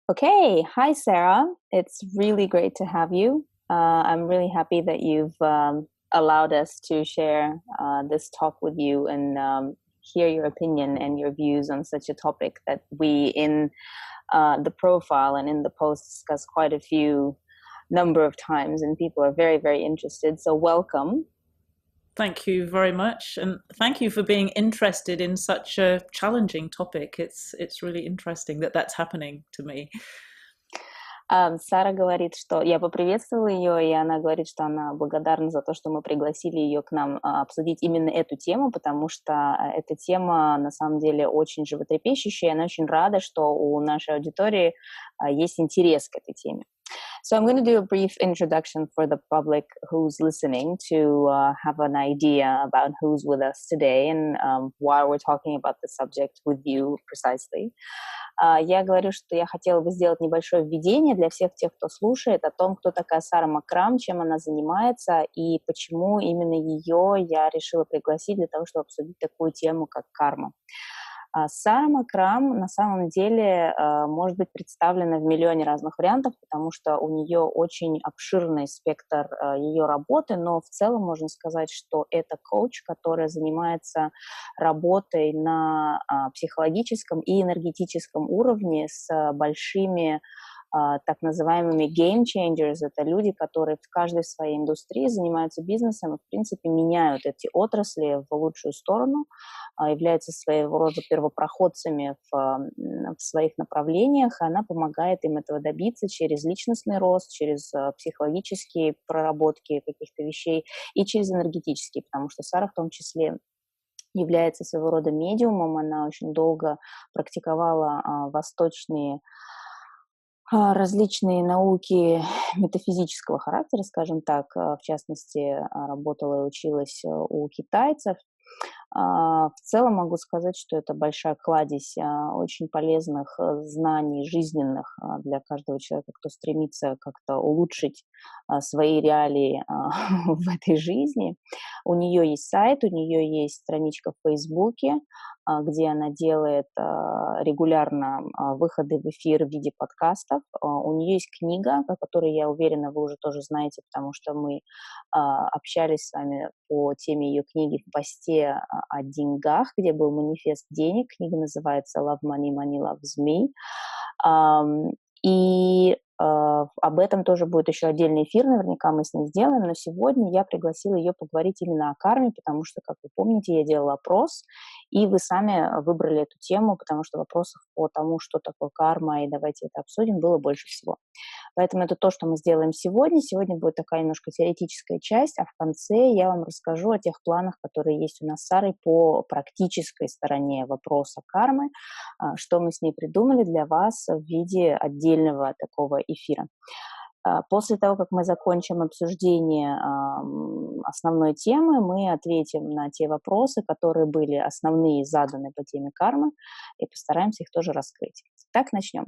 Okay, hi Sarah. It's really great to have you. I'm really happy that you've allowed us to share this talk with you and hear your opinion and your views on such a topic that we in the profile and in the post discuss quite a few number of times, and people are very, very interested. So welcome. Thank you very much, and thank you for being interested in such a challenging topic. It's really interesting that that's happening to me. Сара говорит, что я поприветствовала ее, и она говорит, что она благодарна за то, что мы пригласили ее к нам обсудить именно эту тему, потому что эта тема на самом деле очень животрепещущая, и она очень рада, что у нашей аудитории есть интерес к этой теме. So I'm going to do a brief introduction for the public who's listening to have an idea about who's with us today and why we're talking about the subject with you precisely. Я говорю, что я хотела бы сделать небольшое введение для всех тех, кто слушает, о том, кто такая Сара МакКрам, чем она занимается и почему именно ее я решила пригласить для того, чтобы обсудить такую тему, как карма. Сара МакКрам на самом деле может быть представлена в миллионе разных вариантов, потому что у нее очень обширный спектр ее работы, но в целом можно сказать, что это коуч, которая занимается работой на психологическом и энергетическом уровне с большими так называемыми game changers. Это люди, которые в каждой своей индустрии занимаются бизнесом и, в принципе, меняют эти отрасли в лучшую сторону, являются своего рода первопроходцами в своих направлениях, и она помогает им этого добиться через личностный рост, через психологические проработки каких-то вещей и через энергетические, потому что Сара в том числе является своего рода медиумом, она очень долго практиковала восточные различные науки метафизического характера, скажем так, в частности, работала и училась у китайцев. В целом могу сказать, что это большая кладезь очень полезных знаний жизненных для каждого человека, кто стремится как-то улучшить свои реалии в этой жизни. У нее есть сайт, у нее есть страничка в Фейсбуке, где она делает регулярно выходы в эфир в виде подкастов. У нее есть книга, о которой, я уверена, вы уже тоже знаете, потому что мы общались с вами по теме ее книги в посте о деньгах, где был манифест денег. Книга называется «Love Money, Money Loves Me». И об этом тоже будет еще отдельный эфир, наверняка мы с ней сделаем, но сегодня я пригласила ее поговорить именно о карме, потому что, как вы помните, я делала опрос, и вы сами выбрали эту тему, потому что вопросов по тому, что такое карма, и давайте это обсудим, было больше всего. Поэтому это то, что мы сделаем сегодня. Сегодня будет такая немножко теоретическая часть, а в конце я вам расскажу о тех планах, которые есть у нас с Сарой по практической стороне вопроса кармы, что мы с ней придумали для вас в виде отдельного такого эфира. После того, как мы закончим обсуждение основной темы, мы ответим на те вопросы, которые были основные заданы по теме кармы, и постараемся их тоже раскрыть. Так, начнем.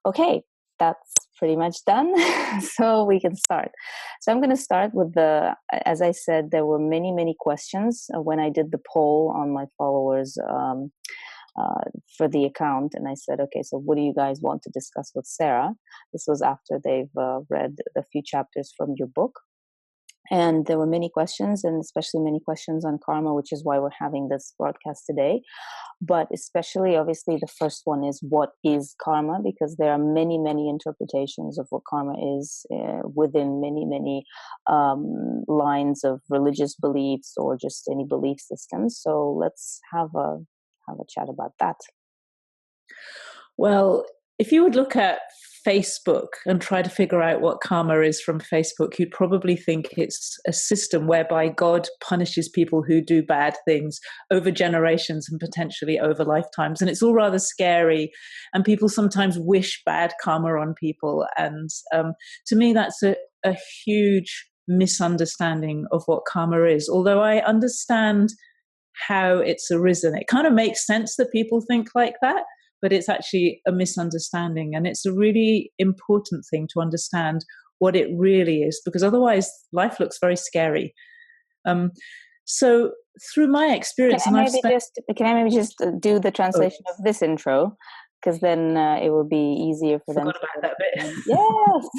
Okay, that's pretty much done, so we can start. So I'm going to start with as I said, there were many, many questions when I did the poll on my followers for the account, and I said, okay, so what do you guys want to discuss with Sarah? This was after they've read a few chapters from your book. And there were many questions, and especially many questions on karma, which is why we're having this broadcast today. But especially, obviously, the first one is, what is karma? Because there are many, many interpretations of what karma is within many, many lines of religious beliefs or just any belief systems. So let's have a chat about that. Well, if you would look at Facebook and try to figure out what karma is from Facebook, you'd probably think it's a system whereby God punishes people who do bad things over generations and potentially over lifetimes. And it's all rather scary. And people sometimes wish bad karma on people. And to me, that's a huge misunderstanding of what karma is. Although I understand how it's arisen, it kind of makes sense that people think like that. But it's actually a misunderstanding. And it's a really important thing to understand what it really is, because otherwise life looks very scary. So through my experience... Can I maybe just do the translation of this intro? because then it will be easier for them. Forgot about that bit. Yes!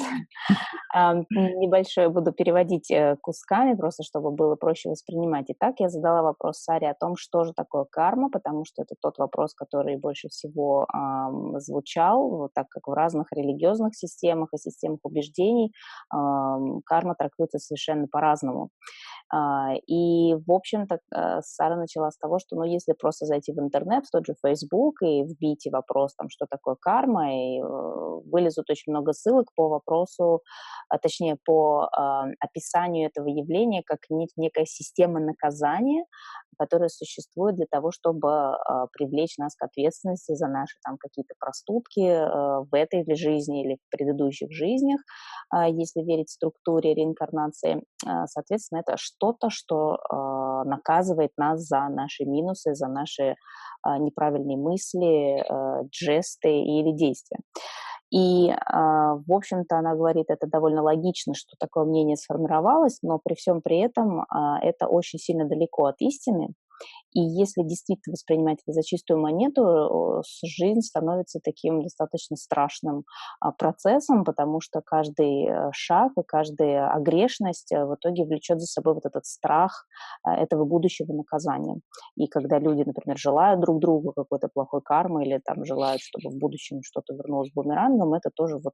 Небольшое буду переводить кусками, просто чтобы было проще воспринимать. Итак, я задала вопрос Саре о том, что же такое карма, потому что это тот вопрос, который больше всего звучал, вот так как в разных религиозных системах и системах убеждений карма трактуется совершенно по-разному. И, в общем-то, Сара начала с того, что, если просто зайти в интернет, в тот же Facebook, и вбить вопрос, что такое карма, и вылезут очень много ссылок по вопросу, точнее, по описанию этого явления как некая система наказания, которая существует для того, чтобы привлечь нас к ответственности за наши какие-то проступки в этой или жизни или в предыдущих жизнях, если верить структуре реинкарнации. Соответственно, это что-то, что наказывает нас за наши минусы, за наши неправильные мысли, жесты или действия. И, в общем-то, она говорит, это довольно логично, что такое мнение сформировалось, но при всем при этом это очень сильно далеко от истины. И если действительно воспринимать это за чистую монету, жизнь становится таким достаточно страшным процессом, потому что каждый шаг и каждая огрешность в итоге влечет за собой вот этот страх этого будущего наказания. И когда люди, например, желают друг другу какой-то плохой кармы или желают, чтобы в будущем что-то вернулось бумерангом, это тоже вот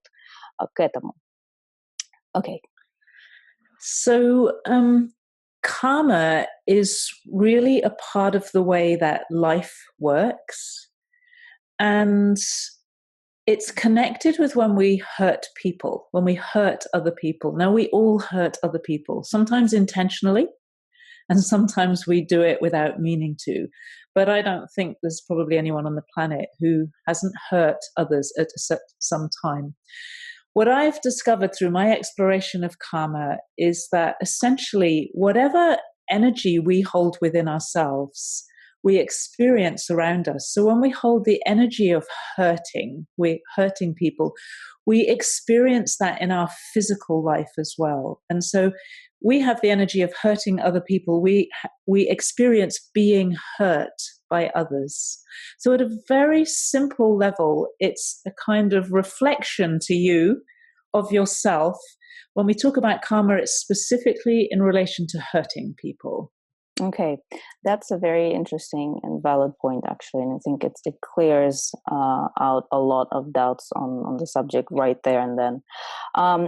к этому. Окей. So, karma is really a part of the way that life works, and it's connected with when we hurt people, when we hurt other people. Now, we all hurt other people, sometimes intentionally, and sometimes we do it without meaning to. But I don't think there's probably anyone on the planet who hasn't hurt others at some time. What I've discovered through my exploration of karma is that essentially whatever energy we hold within ourselves, we experience around us. So when we hold the energy of hurting, we're hurting people, we experience that in our physical life as well. And so we have the energy of hurting other people. We experience being hurt by others. So at a very simple level, it's a kind of reflection to you of yourself. When we talk about karma, it's specifically in relation to hurting people. Okay, that's a very interesting and valid point, actually, and I think it clears out a lot of doubts on the subject right there and then.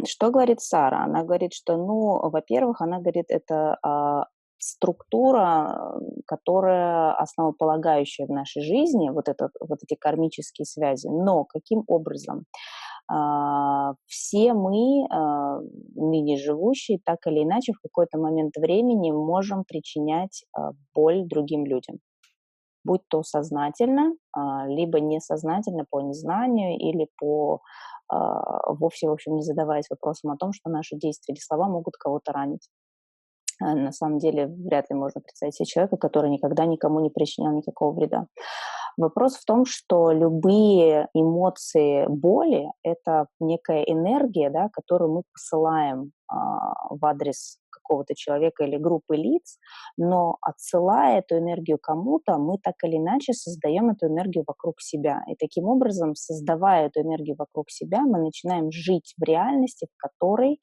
Что говорит Сара? Она говорит, что, во-первых, она говорит, это структура, которая основополагающая в нашей жизни, вот эти кармические связи, но каким образом? Все мы, ныне живущие, так или иначе в какой-то момент времени можем причинять боль другим людям. Будь то сознательно, либо несознательно по незнанию или по вовсе, в общем, не задаваясь вопросом о том, что наши действия или слова могут кого-то ранить. На самом деле вряд ли можно представить себе человека, который никогда никому не причинял никакого вреда. Вопрос в том, что любые эмоции боли – это некая энергия, да, которую мы посылаем в адрес какого-то человека или группы лиц, но отсылая эту энергию кому-то, мы так или иначе создаем эту энергию вокруг себя. И таким образом, создавая эту энергию вокруг себя, мы начинаем жить в реальности, в которой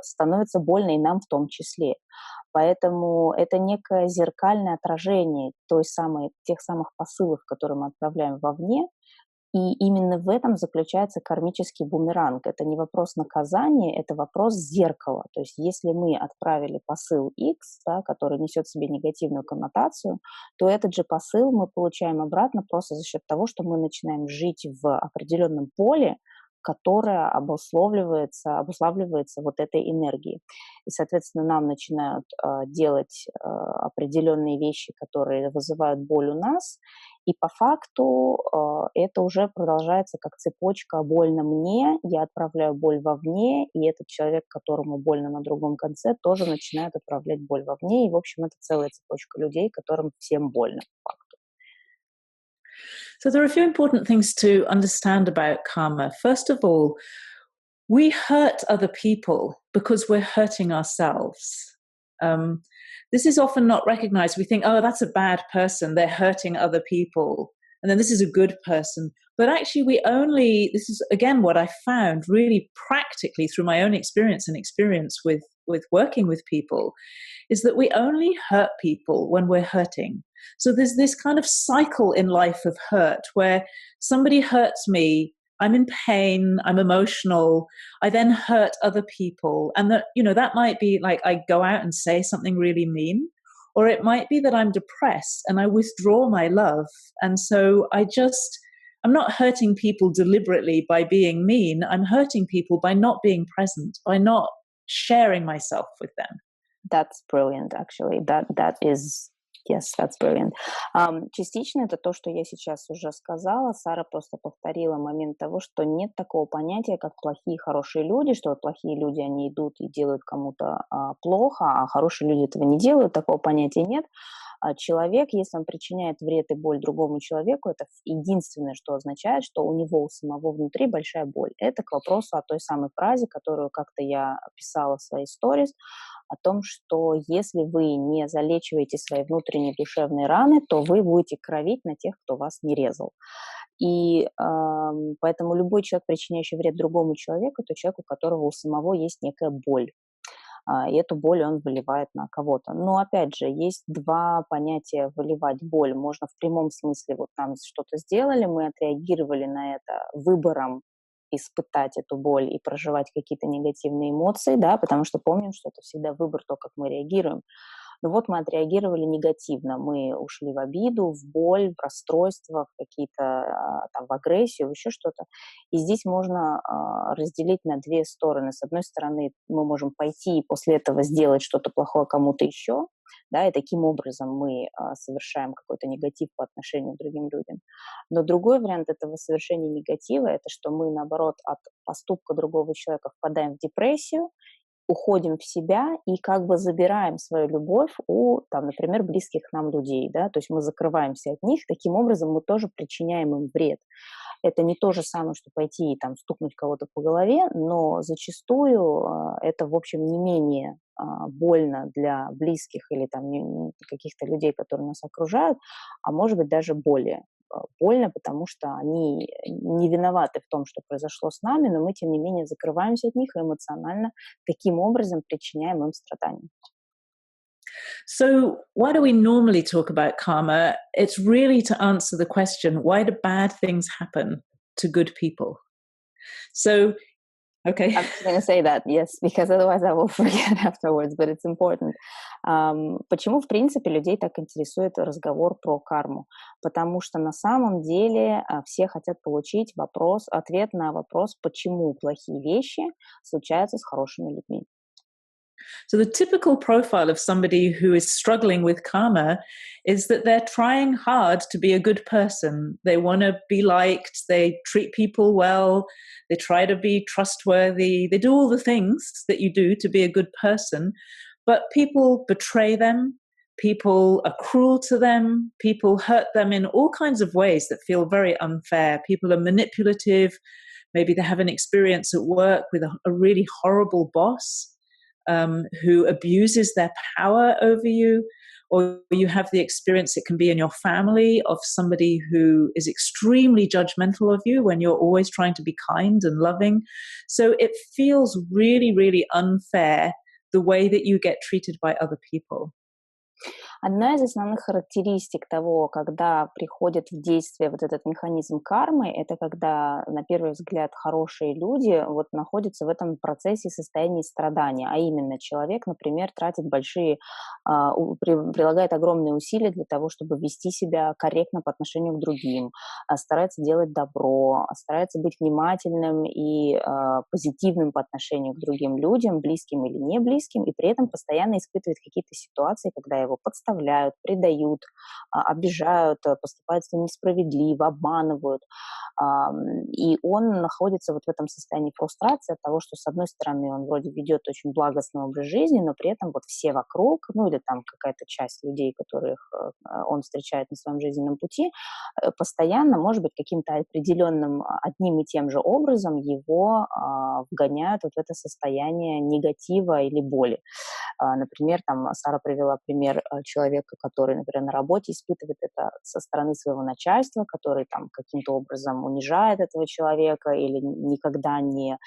становится больно и нам в том числе. Поэтому это некое зеркальное отражение тех самых посылов, которые мы отправляем вовне, и именно в этом заключается кармический бумеранг. Это не вопрос наказания, это вопрос зеркала. То есть если мы отправили посыл X, да, который несет в себе негативную коннотацию, то этот же посыл мы получаем обратно просто за счет того, что мы начинаем жить в определенном поле, которая обуславливается вот этой энергией. И, соответственно, нам начинают делать определенные вещи, которые вызывают боль у нас, и по факту это уже продолжается как цепочка «больно мне», я отправляю боль вовне, и этот человек, которому больно на другом конце, тоже начинает отправлять боль вовне, и, в общем, это целая цепочка людей, которым всем больно по факту. So there are a few important things to understand about karma. First of all, we hurt other people because we're hurting ourselves. This is often not recognized. We think, oh, that's a bad person. They're hurting other people. and then this is a good person. But actually this is again what I found really practically through my own experience and experience with working with people, is that we only hurt people when we're hurting. So there's this kind of cycle in life of hurt where somebody hurts me, I'm in pain, I'm emotional, I then hurt other people. And that, that might be like I go out and say something really mean, or it might be that I'm depressed and I withdraw my love. And so I'm not hurting people deliberately by being mean. I'm hurting people by not being present, by not sharing myself with them. That's brilliant, actually. Yes, that's brilliant. Частично это то, что я сейчас уже сказала. Сара просто повторила момент того, что нет такого понятия, как плохие и хорошие люди, что вот плохие люди, они идут и делают кому-то плохо, а хорошие люди этого не делают, такого понятия нет. Человек, если он причиняет вред и боль другому человеку, это единственное, что означает, что у него у самого внутри большая боль. Это к вопросу о той самой фразе, которую как-то я писала в своей сторис, о том, что если вы не залечиваете свои внутренние душевные раны, то вы будете кровить на тех, кто вас не резал. И поэтому любой человек, причиняющий вред другому человеку, это человек, у которого у самого есть некая боль. И эту боль он выливает на кого-то. Но, опять же, есть два понятия выливать боль. Можно в прямом смысле, вот нам что-то сделали, мы отреагировали на это выбором испытать эту боль и проживать какие-то негативные эмоции, да, потому что помним, что это всегда выбор, то, как мы реагируем. Но вот мы отреагировали негативно, мы ушли в обиду, в боль, в расстройство, в какие-то там, в агрессию, в еще что-то. И здесь можно разделить на две стороны. С одной стороны, мы можем пойти и после этого сделать что-то плохое кому-то еще, да, и таким образом мы совершаем какой-то негатив по отношению к другим людям. Но другой вариант этого совершения негатива – это что мы, наоборот, от поступка другого человека впадаем в депрессию, уходим в себя и как бы забираем свою любовь у, там, например, близких нам людей, да, то есть мы закрываемся от них, таким образом мы тоже причиняем им вред. Это не то же самое, что пойти и там стукнуть кого-то по голове, но зачастую это, в общем, не менее больно для близких или там каких-то людей, которые нас окружают, а может быть даже более больно, потому что они не виноваты в том, что произошло с нами, но мы, тем не менее, закрываемся от них и эмоционально таким образом причиняем им страдания. So why do we normally talk about karma? It's really to answer the question, why do bad things happen to good people? So, okay. I'm just going to say that, yes, because otherwise I will forget afterwards, but it's important. Почему, в принципе, людей так интересует разговор про карму? Потому что на самом деле все хотят получить ответ на вопрос, почему плохие вещи случаются с хорошими людьми. So the typical profile of somebody who is struggling with karma is that they're trying hard to be a good person. They want to be liked, they treat people well, they try to be trustworthy, they do all the things that you do to be a good person, but people betray them, people are cruel to them, people hurt them in all kinds of ways that feel very unfair. People are manipulative, maybe they have an experience at work with a really horrible boss who abuses their power over you, or you have the experience, it can be in your family, of somebody who is extremely judgmental of you when you're always trying to be kind and loving. So it feels really, really unfair the way that you get treated by other people. Одна из основных характеристик того, когда приходит в действие вот этот механизм кармы, это когда, на первый взгляд, хорошие люди вот находятся в этом процессе состояния страдания, а именно человек, например, тратит прилагает огромные усилия для того, чтобы вести себя корректно по отношению к другим, старается делать добро, старается быть внимательным и позитивным по отношению к другим людям, близким или не близким, и при этом постоянно испытывает какие-то ситуации, когда его подставляют, предают, обижают, поступают с ним несправедливо, обманывают. И он находится вот в этом состоянии фрустрации от того, что, с одной стороны, он вроде ведет очень благостный образ жизни, но при этом вот все вокруг, ну или там какая-то часть людей, которых он встречает на своем жизненном пути, постоянно, может быть, каким-то определенным одним и тем же образом его вгоняют вот в это состояние негатива или боли. Например, там Сара привела пример человека, человека, который, например, на работе испытывает это со стороны своего начальства, который там каким-то образом унижает этого человека или никогда не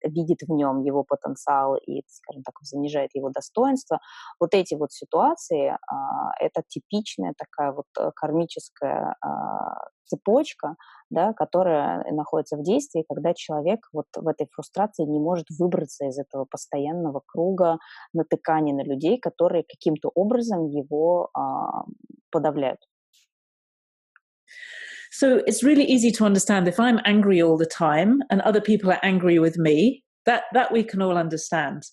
видит в нем его потенциал и, скажем так, занижает его достоинство. Вот эти вот ситуации, это типичная такая вот кармическая цепочка, да, которая находится в действии, когда человек вот в этой фрустрации не может выбраться из этого постоянного круга натыкания на людей, которые каким-то образом его подавляют. So it's really easy to understand if I'm angry all the time and other people are angry with me, that we can all understand.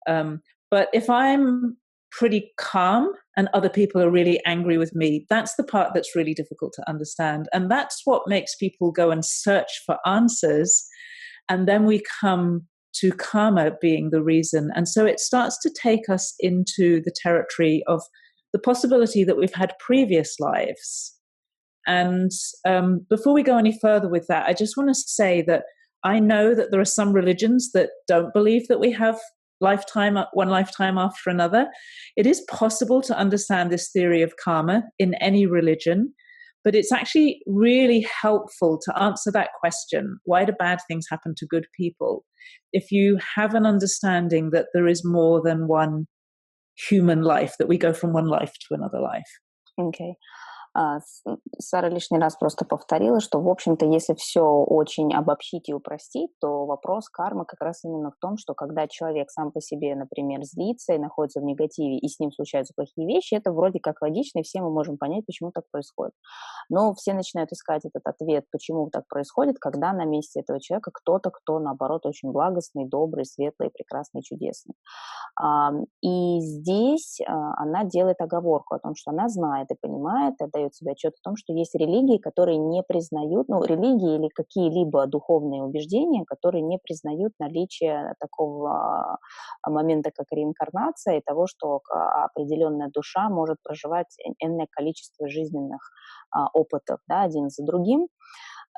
But if I'm pretty calm and other people are really angry with me, that's the part that's really difficult to understand. And that's what makes people go and search for answers. And then we come to karma being the reason. And so it starts to take us into the territory of the possibility that we've had previous lives. And before we go any further with that, I just want to say that I know that there are some religions that don't believe that we have one lifetime after another. It is possible to understand this theory of karma in any religion, but it's actually really helpful to answer that question, why do bad things happen to good people, if you have an understanding that there is more than one human life, that we go from one life to another life. Okay. Сара лишний раз просто повторила, что, в общем-то, если все очень обобщить и упростить, то вопрос кармы как раз именно в том, что когда человек сам по себе, например, злится и находится в негативе, и с ним случаются плохие вещи, это вроде как логично, и все мы можем понять, почему так происходит. Но все начинают искать этот ответ, почему так происходит, когда на месте этого человека кто-то, кто, наоборот, очень благостный, добрый, светлый, прекрасный, чудесный. И здесь она делает оговорку о том, что она знает и понимает, и отдает себе отчет о том, что есть религии, которые не признают, религии или какие-либо духовные убеждения, которые не признают наличие такого момента, как реинкарнация, и того, что определенная душа может проживать энное количество жизненных опытов, да, один за другим.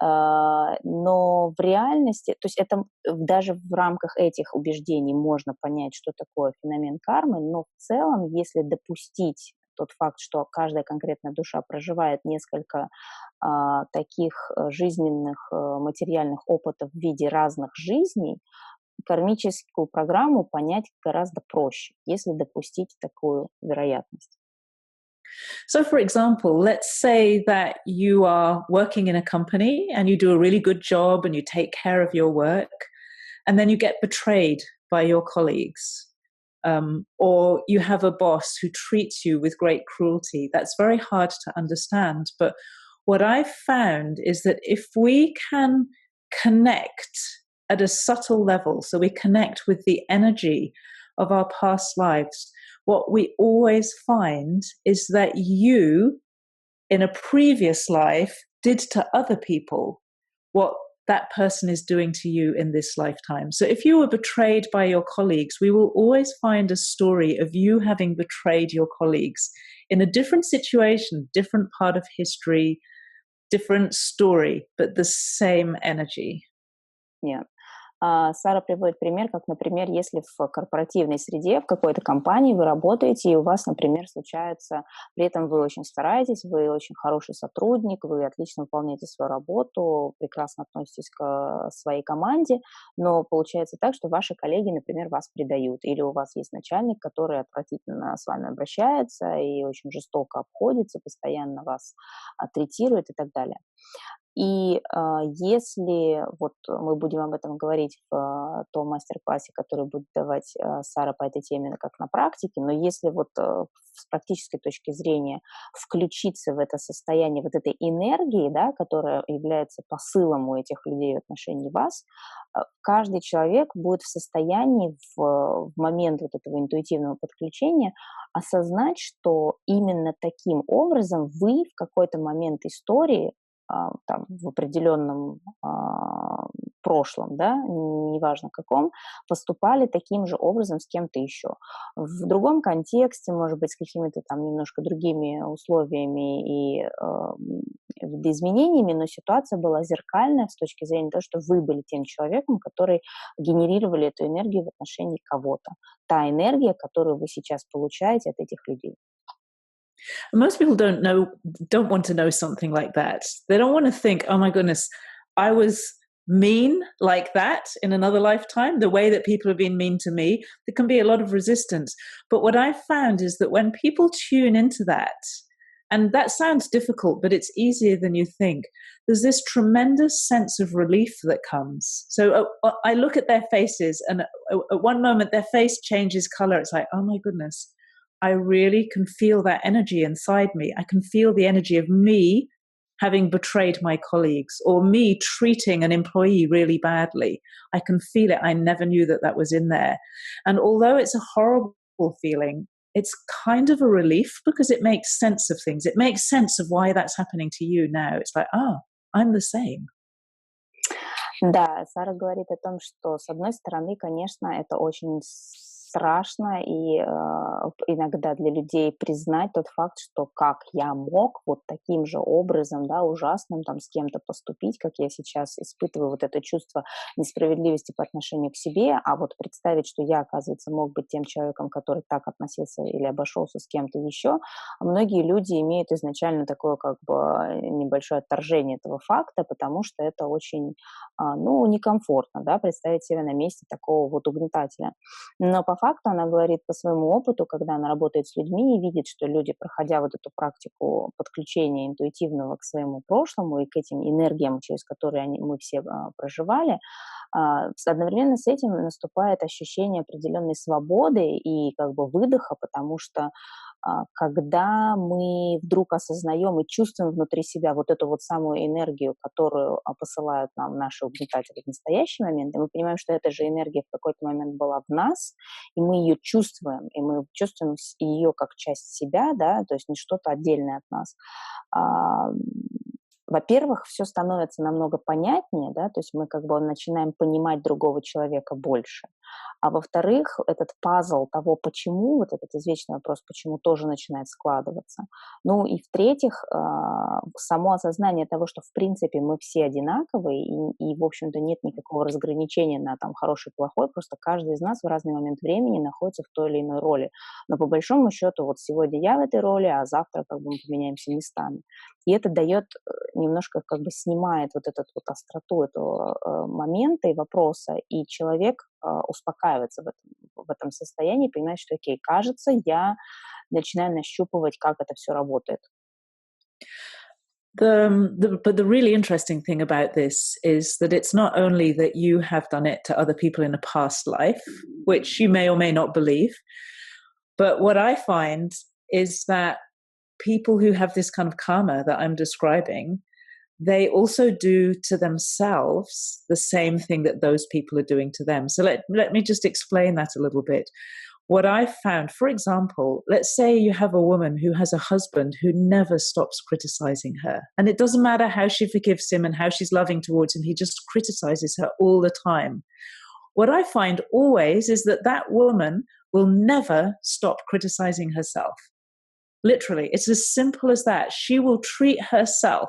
Но в реальности, то есть это даже в рамках этих убеждений можно понять, что такое феномен кармы, но в целом, если допустить тот факт, что каждая конкретная душа проживает несколько таких жизненных материальных опытов в виде разных жизней, кармическую программу понять гораздо проще, если допустить такую вероятность. So, for example, let's say that you are working in a company and you do a really good job and you take care of your work, and then you get betrayed by your colleagues. Or you have a boss who treats you with great cruelty. That's very hard to understand. But what I've found is that if we can connect at a subtle level, so we connect with the energy of our past lives, what we always find is that you, in a previous life, did to other people what that person is doing to you in this lifetime. So if you were betrayed by your colleagues, we will always find a story of you having betrayed your colleagues in a different situation, different part of history, different story, but the same energy. Yeah. Сара приводит пример, как, например, если в корпоративной среде, в какой-то компании вы работаете, и у вас, например, случается, при этом вы очень стараетесь, вы очень хороший сотрудник, вы отлично выполняете свою работу, прекрасно относитесь к своей команде, но получается так, что ваши коллеги, например, вас предают, или у вас есть начальник, который отвратительно с вами обращается и очень жестоко обходится, постоянно вас третирует и так далее. И если вот мы будем об этом говорить в том мастер-классе, который будет давать Сара по этой теме как на практике, но если вот с практической точки зрения включиться в это состояние вот этой энергии, да, которая является посылом у этих людей в отношении вас, каждый человек будет в состоянии в момент вот этого интуитивного подключения осознать, что именно таким образом вы в какой-то момент истории там, в определенном прошлом, да, неважно каком, поступали таким же образом с кем-то еще. В другом контексте, может быть, с какими-то там немножко другими условиями и видоизменениями, но ситуация была зеркальная с точки зрения того, что вы были тем человеком, который генерировали эту энергию в отношении кого-то. Та энергия, которую вы сейчас получаете от этих людей. Most people don't want to know something like that. They don't want to think, oh my goodness, I was mean like that in another lifetime, the way that people have been mean to me. There can be a lot of resistance. But what I've found is that when people tune into that, and that sounds difficult, but it's easier than you think, there's this tremendous sense of relief that comes. So I look at their faces, and at one moment their face changes color. It's like, oh my goodness, I really can feel that energy inside me. I can feel the energy of me having betrayed my colleagues or me treating an employee really badly. I can feel it. I never knew that that was in there. And although it's a horrible feeling, it's kind of a relief because it makes sense of things. It makes sense of why that's happening to you now. It's like, oh, I'm the same. Да, Сара говорит о том, что, с одной стороны, конечно, это очень страшно и иногда для людей признать тот факт, что как я мог вот таким же образом, да, ужасным там с кем-то поступить, как я сейчас испытываю вот это чувство несправедливости по отношению к себе, а вот представить, что я, оказывается, мог быть тем человеком, который так относился или обошелся с кем-то еще, многие люди имеют изначально такое как бы небольшое отторжение этого факта, потому что это очень, некомфортно, да, представить себя на месте такого вот угнетателя. Но по факту она говорит по своему опыту, когда она работает с людьми и видит, что люди, проходя вот эту практику подключения интуитивного к своему прошлому и к этим энергиям, через которые мы все проживали, одновременно с этим наступает ощущение определенной свободы и как бы выдоха, потому что когда мы вдруг осознаем и чувствуем внутри себя вот эту вот самую энергию, которую посылают нам наши угнетатели в настоящий момент, и мы понимаем, что эта же энергия в какой-то момент была в нас, и мы ее чувствуем, и мы чувствуем ее как часть себя, да, то есть не что-то отдельное от нас. Во-первых, все становится намного понятнее, да, то есть мы как бы начинаем понимать другого человека больше. А во-вторых, этот пазл того, почему, вот этот извечный вопрос, почему, тоже начинает складываться. Ну и в-третьих, само осознание того, что в принципе мы все одинаковые, и в общем-то нет никакого разграничения на там хороший, плохой, просто каждый из нас в разный момент времени находится в той или иной роли. Но по большому счету вот сегодня я в этой роли, а завтра как бы мы поменяемся местами. И это дает немножко как бы снимает вот эту вот остроту этого момента и вопроса, и человек успокаивается в этом состоянии, понимает, что окей, кажется, я начинаю нащупывать, как это все работает. But the really interesting thing about this is that it's not only that you have done it to other people in a past life, which you may or may not believe, but what I find is that people who have this kind of karma that I'm describing, they also do to themselves the same thing that those people are doing to them. So let me just explain that a little bit. What I've found, for example, let's say you have a woman who has a husband who never stops criticizing her. And it doesn't matter how she forgives him and how she's loving towards him, he just criticizes her all the time. What I find always is that that woman will never stop criticizing herself. Literally, it's as simple as that. She will treat herself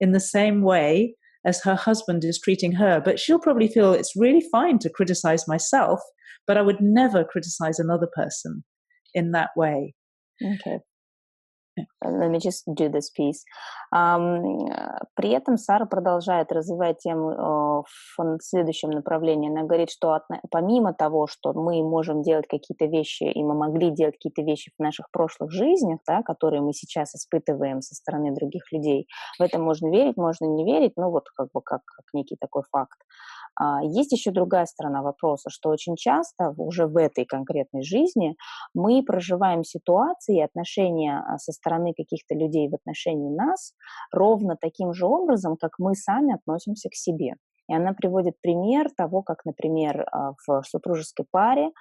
in the same way as her husband is treating her, but she'll probably feel it's really fine to criticize myself, but I would never criticize another person in that way. Okay. Let me just do this piece. При этом Сара продолжает развивать тему в следующем направлении. Она говорит, что помимо того, что мы можем делать какие-то вещи, и мы могли делать какие-то вещи в наших прошлых жизнях, да, которые мы сейчас испытываем со стороны других людей, в это можно верить, можно не верить, но вот как бы как некий такой факт. Есть еще другая сторона вопроса, что очень часто уже в этой конкретной жизни мы проживаем ситуации и отношения со стороны каких-то людей в отношении нас ровно таким же образом, как мы сами относимся к себе. И она приводит пример того, как, например, в супружеской паре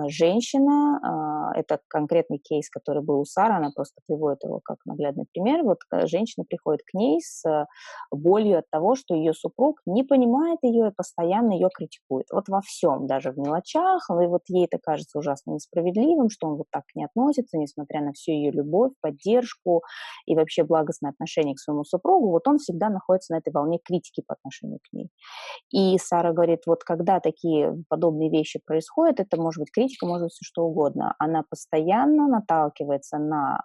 женщина, это конкретный кейс, который был у Сары, она просто приводит его как наглядный пример. Вот женщина приходит к ней с болью от того, что ее супруг не понимает ее и постоянно ее критикует. Вот во всем, даже в мелочах, и вот ей это кажется ужасно несправедливым, что он вот так не относится, несмотря на всю ее любовь, поддержку и вообще благостное отношение к своему супругу, вот он всегда находится на этой волне критики по отношению к ней. И Сара говорит, вот когда такие подобные вещи происходят, это может быть критика, может быть все что угодно, она постоянно наталкивается на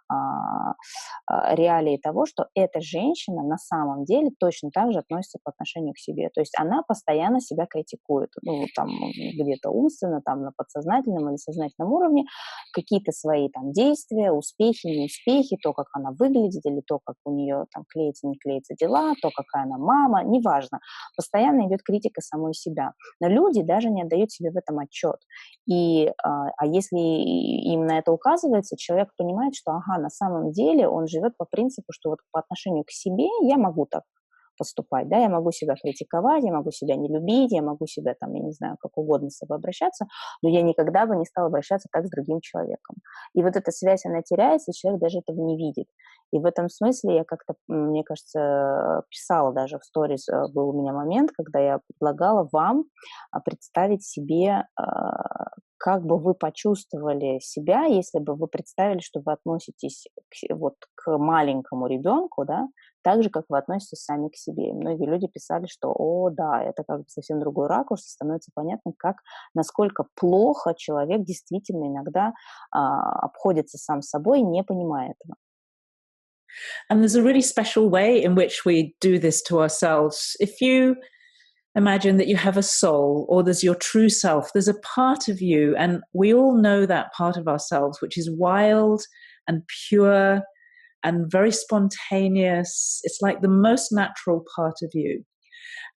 реалии того, что эта женщина на самом деле точно так же относится по отношению к себе. То есть она постоянно себя критикует, ну, там, где-то умственно, там, на подсознательном или сознательном уровне, какие-то свои там действия, успехи, неуспехи, то, как она выглядит, или то, как у нее там клеятся, не клеятся дела, то, какая она мама, неважно. Постоянно идет критика самой себя. Но люди даже не отдают себе в этом отчет. А если им на это указывается, человек понимает, что, ага, на самом деле он живет по принципу, что вот по отношению к себе я могу так поступать, да, я могу себя критиковать, я могу себя не любить, я могу себя там, я не знаю, как угодно с собой обращаться, но я никогда бы не стала обращаться так с другим человеком. И вот эта связь, она теряется, и человек даже этого не видит. И в этом смысле я как-то, мне кажется, писала даже в сторис, был у меня момент, когда я предлагала вам представить себе, как бы вы почувствовали себя, если бы вы представили, что вы относитесь к маленькому ребенку, да, так же, как вы относитесь сами к себе. И многие люди писали, что, о, да, это как бы совсем другой ракурс, и становится понятно, насколько плохо человек действительно иногда обходится сам собой, не понимая этого. And there's a really special way in which we do this to ourselves. If you imagine that you have a soul, or there's your true self, there's a part of you, and we all know that part of ourselves, which is wild and pure and very spontaneous. It's like the most natural part of you.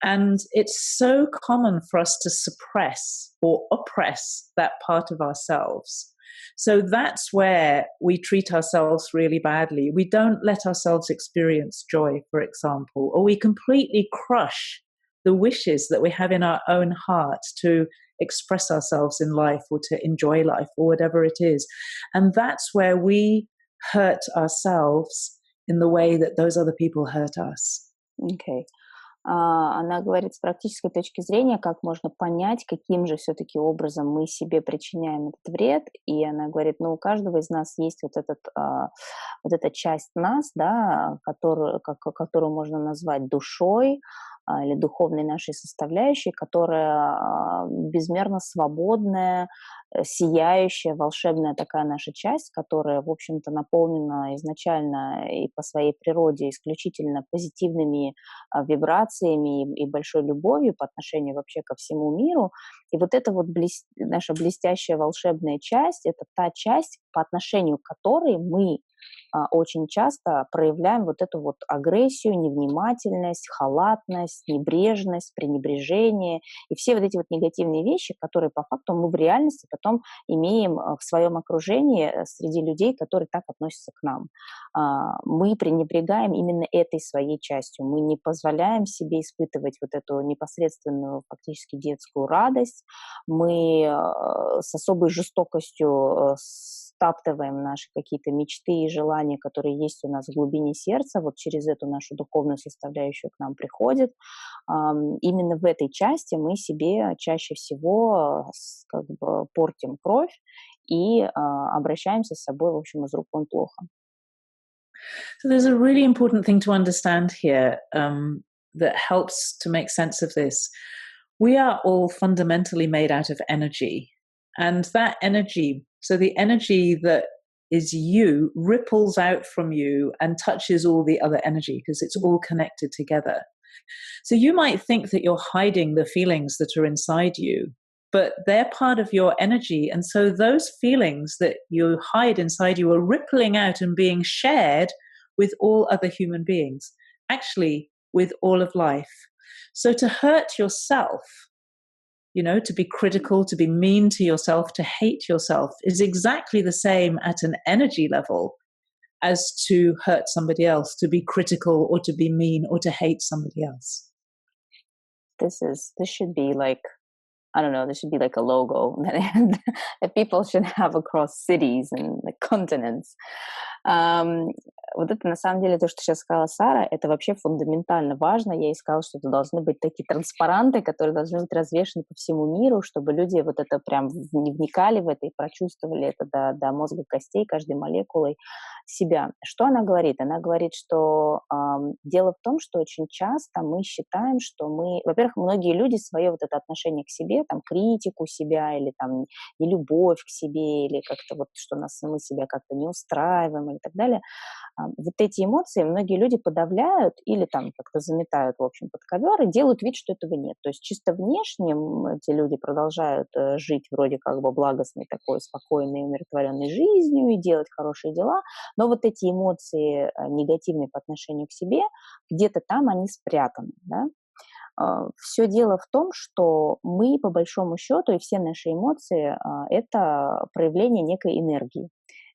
And it's so common for us to suppress or oppress that part of ourselves. So that's where we treat ourselves really badly. We don't let ourselves experience joy, for example, or we completely crush the wishes that we have in our own heart to express ourselves in life or to enjoy life or whatever it is. And that's where we hurt ourselves in the way that those other people hurt us. Okay. Она говорит с практической точки зрения, как можно понять, каким же все-таки образом мы себе причиняем этот вред. И она говорит, у каждого из нас есть вот эта часть нас, да, которую можно назвать душой или духовной нашей составляющей, которая безмерно свободная, сияющая, волшебная такая наша часть, которая, в общем-то, наполнена изначально и по своей природе исключительно позитивными вибрациями и большой любовью по отношению вообще ко всему миру. И вот эта вот наша блестящая волшебная часть, это та часть, по отношению к которой мы очень часто проявляем вот эту вот агрессию, невнимательность, халатность, небрежность, пренебрежение и все вот эти вот негативные вещи, которые по факту мы в реальности потом имеем в своем окружении среди людей, которые так относятся к нам. Мы пренебрегаем именно этой своей частью, мы не позволяем себе испытывать вот эту непосредственную фактически детскую радость, мы с особой жестокостью стаптываем наши какие-то мечты и желания, которые есть у нас в глубине сердца, вот через эту нашу духовную составляющую к нам приходит. Именно в этой части мы себе чаще всего как бы портим кровь и обращаемся с собой, в общем, из рук вон плохо. So there's a really important thing to understand here that helps to make sense of this. We are all fundamentally made out of energy. And that energy, so the energy that is you, ripples out from you and touches all the other energy because it's all connected together. So you might think that you're hiding the feelings that are inside you, but they're part of your energy. And so those feelings that you hide inside you are rippling out and being shared with all other human beings, actually with all of life. So to hurt yourself, to be critical, to be mean to yourself, to hate yourself is exactly the same at an energy level as to hurt somebody else, to be critical or to be mean or to hate somebody else. this should be like, I don't know, there should be like a logo that people should have across cities and like, continents. Вот это на самом деле то, что сейчас сказала Сара, это вообще фундаментально важно. Я ей сказала, что это должны быть такие транспаранты, которые должны быть развешаны по всему миру, чтобы люди вот это прям вникали в это и прочувствовали это до мозга костей, каждой молекулой себя. Что она говорит? Она говорит, что дело в том, что очень часто мы считаем, что мы... Во-первых, многие люди свое вот это отношение к себе, там, критику себя или там нелюбовь к себе, или как-то вот, что мы себя как-то не устраиваем и так далее, вот эти эмоции многие люди подавляют или там как-то заметают, в общем, под ковер и делают вид, что этого нет. То есть чисто внешне эти люди продолжают жить вроде как бы благостной такой спокойной, умиротворенной жизнью и делать хорошие дела, но вот эти эмоции негативные по отношению к себе, где-то там они спрятаны, да? Все дело в том, что мы, по большому счету, и все наши эмоции – это проявление некой энергии.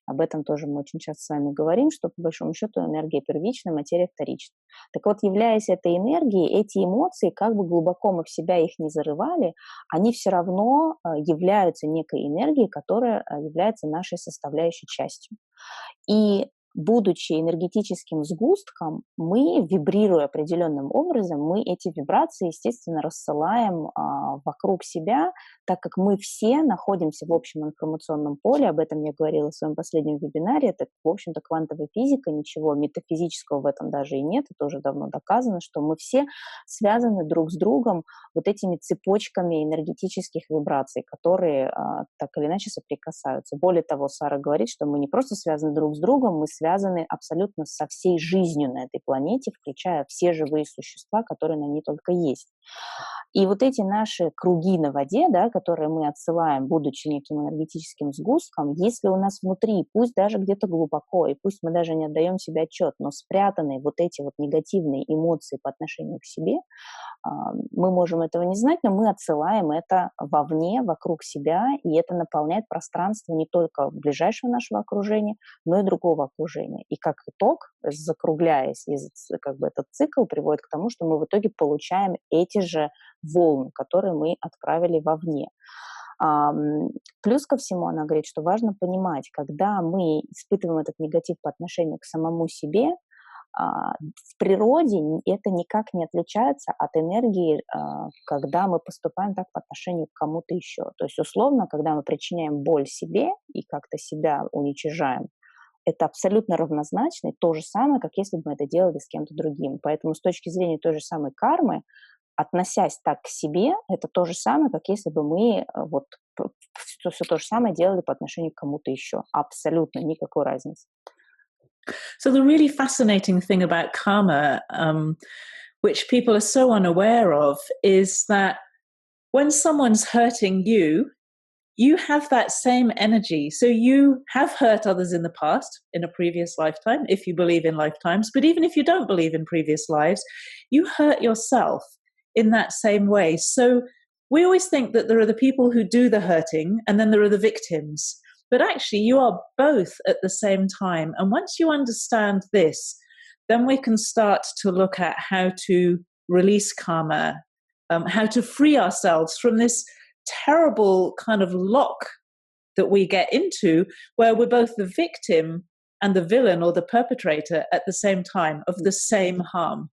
Об этом тоже мы очень часто с вами говорим, что, по большому счету, энергия первична, материя вторична. Так вот, являясь этой энергией, эти эмоции, как бы глубоко мы в себя их не зарывали, они все равно являются некой энергией, которая является нашей составляющей частью. И будучи энергетическим сгустком, мы, вибрируя определенным образом, мы эти вибрации, естественно, рассылаем вокруг себя, так как мы все находимся в общем информационном поле, об этом я говорила в своем последнем вебинаре, это, в общем-то, квантовая физика, ничего метафизического в этом даже и нет, это уже давно доказано, что мы все связаны друг с другом вот этими цепочками энергетических вибраций, которые так или иначе соприкасаются. Более того, Сара говорит, что мы не просто связаны друг с другом, мы связаны абсолютно со всей жизнью на этой планете, включая все живые существа, которые на ней только есть. И вот эти наши круги на воде, да, которые мы отсылаем, будучи неким энергетическим сгустком, если у нас внутри, пусть даже где-то глубоко, и пусть мы даже не отдаем себе отчет, но спрятаны вот эти вот негативные эмоции по отношению к себе, мы можем этого не знать, но мы отсылаем это вовне, вокруг себя, и это наполняет пространство не только ближайшего нашего окружения, но и другого окружения. И как итог, закругляясь, как бы этот цикл приводит к тому, что мы в итоге получаем эти же волны, которые мы отправили вовне. Плюс ко всему она говорит, что важно понимать, когда мы испытываем этот негатив по отношению к самому себе, в природе это никак не отличается от энергии, когда мы поступаем так по отношению к кому-то еще. То есть, условно, когда мы причиняем боль себе и как-то себя уничижаем, это абсолютно равнозначно и то же самое, как если бы мы это делали с кем-то другим. Поэтому с точки зрения той же самой кармы, относясь так к себе, это то же самое, как если бы мы вот все то же самое делали по отношению к кому-то еще. Абсолютно никакой разницы. So the really fascinating thing about karma, which people are so unaware of, is that when someone's hurting you, you have that same energy. So you have hurt others in the past, in a previous lifetime, if you believe in lifetimes. But even if you don't believe in previous lives, you hurt yourself in that same way. So we always think that there are the people who do the hurting and then there are the victims. But actually, you are both at the same time. And once you understand this, then we can start to look at how to release karma, how to free ourselves from this terrible kind of lock that we get into, where we're both the victim and the villain or the perpetrator at the same time of the same harm.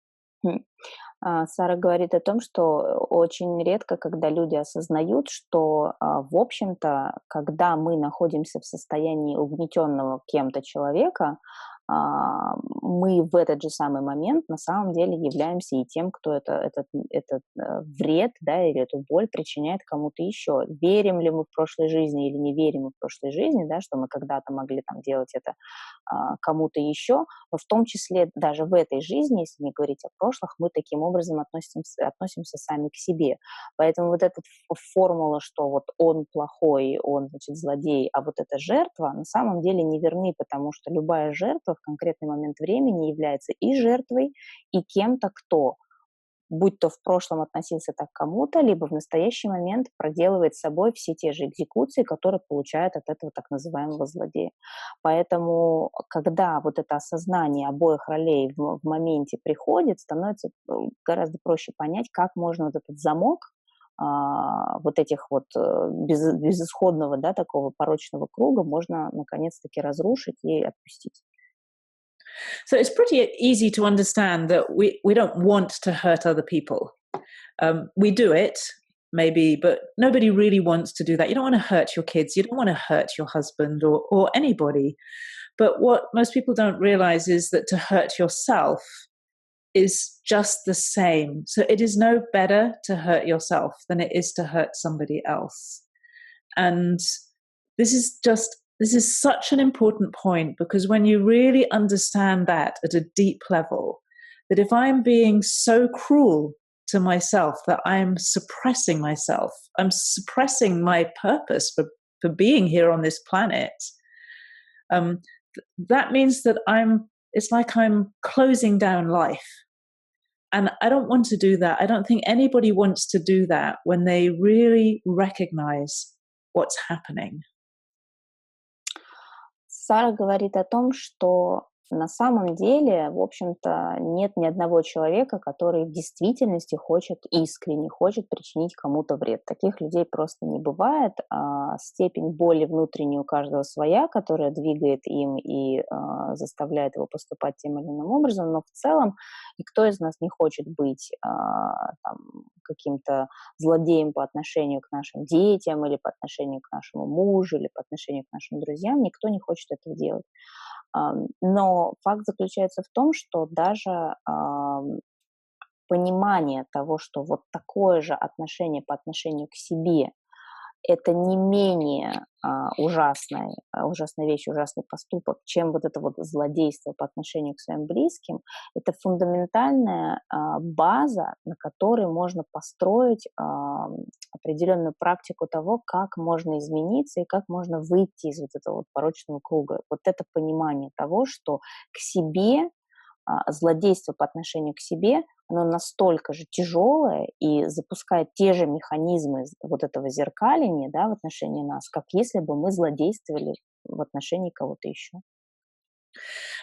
Сара говорит о том, что очень редко, когда люди осознают, что, в общем-то, когда мы находимся в состоянии угнетенного кем-то человека, мы в этот же самый момент на самом деле являемся и тем, кто этот вред, да, или эту боль причиняет кому-то еще. Верим ли мы в прошлой жизни или не верим мы в прошлой жизни, да, что мы когда-то могли там делать это кому-то еще, но в том числе даже в этой жизни, если не говорить о прошлых, мы таким образом относимся сами к себе. Поэтому вот эта формула, что вот он плохой, он, значит, злодей, а вот эта жертва, на самом деле не верны, потому что любая жертва в конкретный момент времени является и жертвой, и кем-то, кто будь то в прошлом относился так к кому-то, либо в настоящий момент проделывает с собой все те же экзекуции, которые получает от этого так называемого злодея. Поэтому, когда вот это осознание обоих ролей в моменте приходит, становится гораздо проще понять, как можно вот этот замок вот этих вот безысходного, да, такого порочного круга можно наконец-таки разрушить и отпустить. So it's pretty easy to understand that we don't want to hurt other people. We do it, maybe, but nobody really wants to do that. You don't want to hurt your kids. You don't want to hurt your husband or anybody. But what most people don't realize is that to hurt yourself is just the same. So it is no better to hurt yourself than it is to hurt somebody else. And this is such an important point, because when you really understand that at a deep level, that if I'm being so cruel to myself that I'm suppressing myself, I'm suppressing my purpose for being here on this planet, that means that it's like I'm closing down life. And I don't want to do that. I don't think anybody wants to do that when they really recognize what's happening. Сара говорит о том, что на самом деле, в общем-то, нет ни одного человека, который в действительности искренне хочет причинить кому-то вред. Таких людей просто не бывает. Степень боли внутренней у каждого своя, которая двигает им и заставляет его поступать тем или иным образом, но в целом никто из нас не хочет быть каким-то злодеем по отношению к нашим детям или по отношению к нашему мужу или по отношению к нашим друзьям. Никто не хочет этого делать. Но факт заключается в том, что даже понимание того, что вот такое же отношение по отношению к себе это не менее ужасная вещь, ужасный поступок, чем вот это вот злодейство по отношению к своим близким, это фундаментальная база, на которой можно построить определенную практику того, как можно измениться и как можно выйти из вот этого вот порочного круга. Вот это понимание того, что к себе злодейство по отношению к себе, оно настолько же тяжелое и запускает те же механизмы вот этого зеркаления, да, в отношении нас, как если бы мы злодействовали в отношении кого-то еще.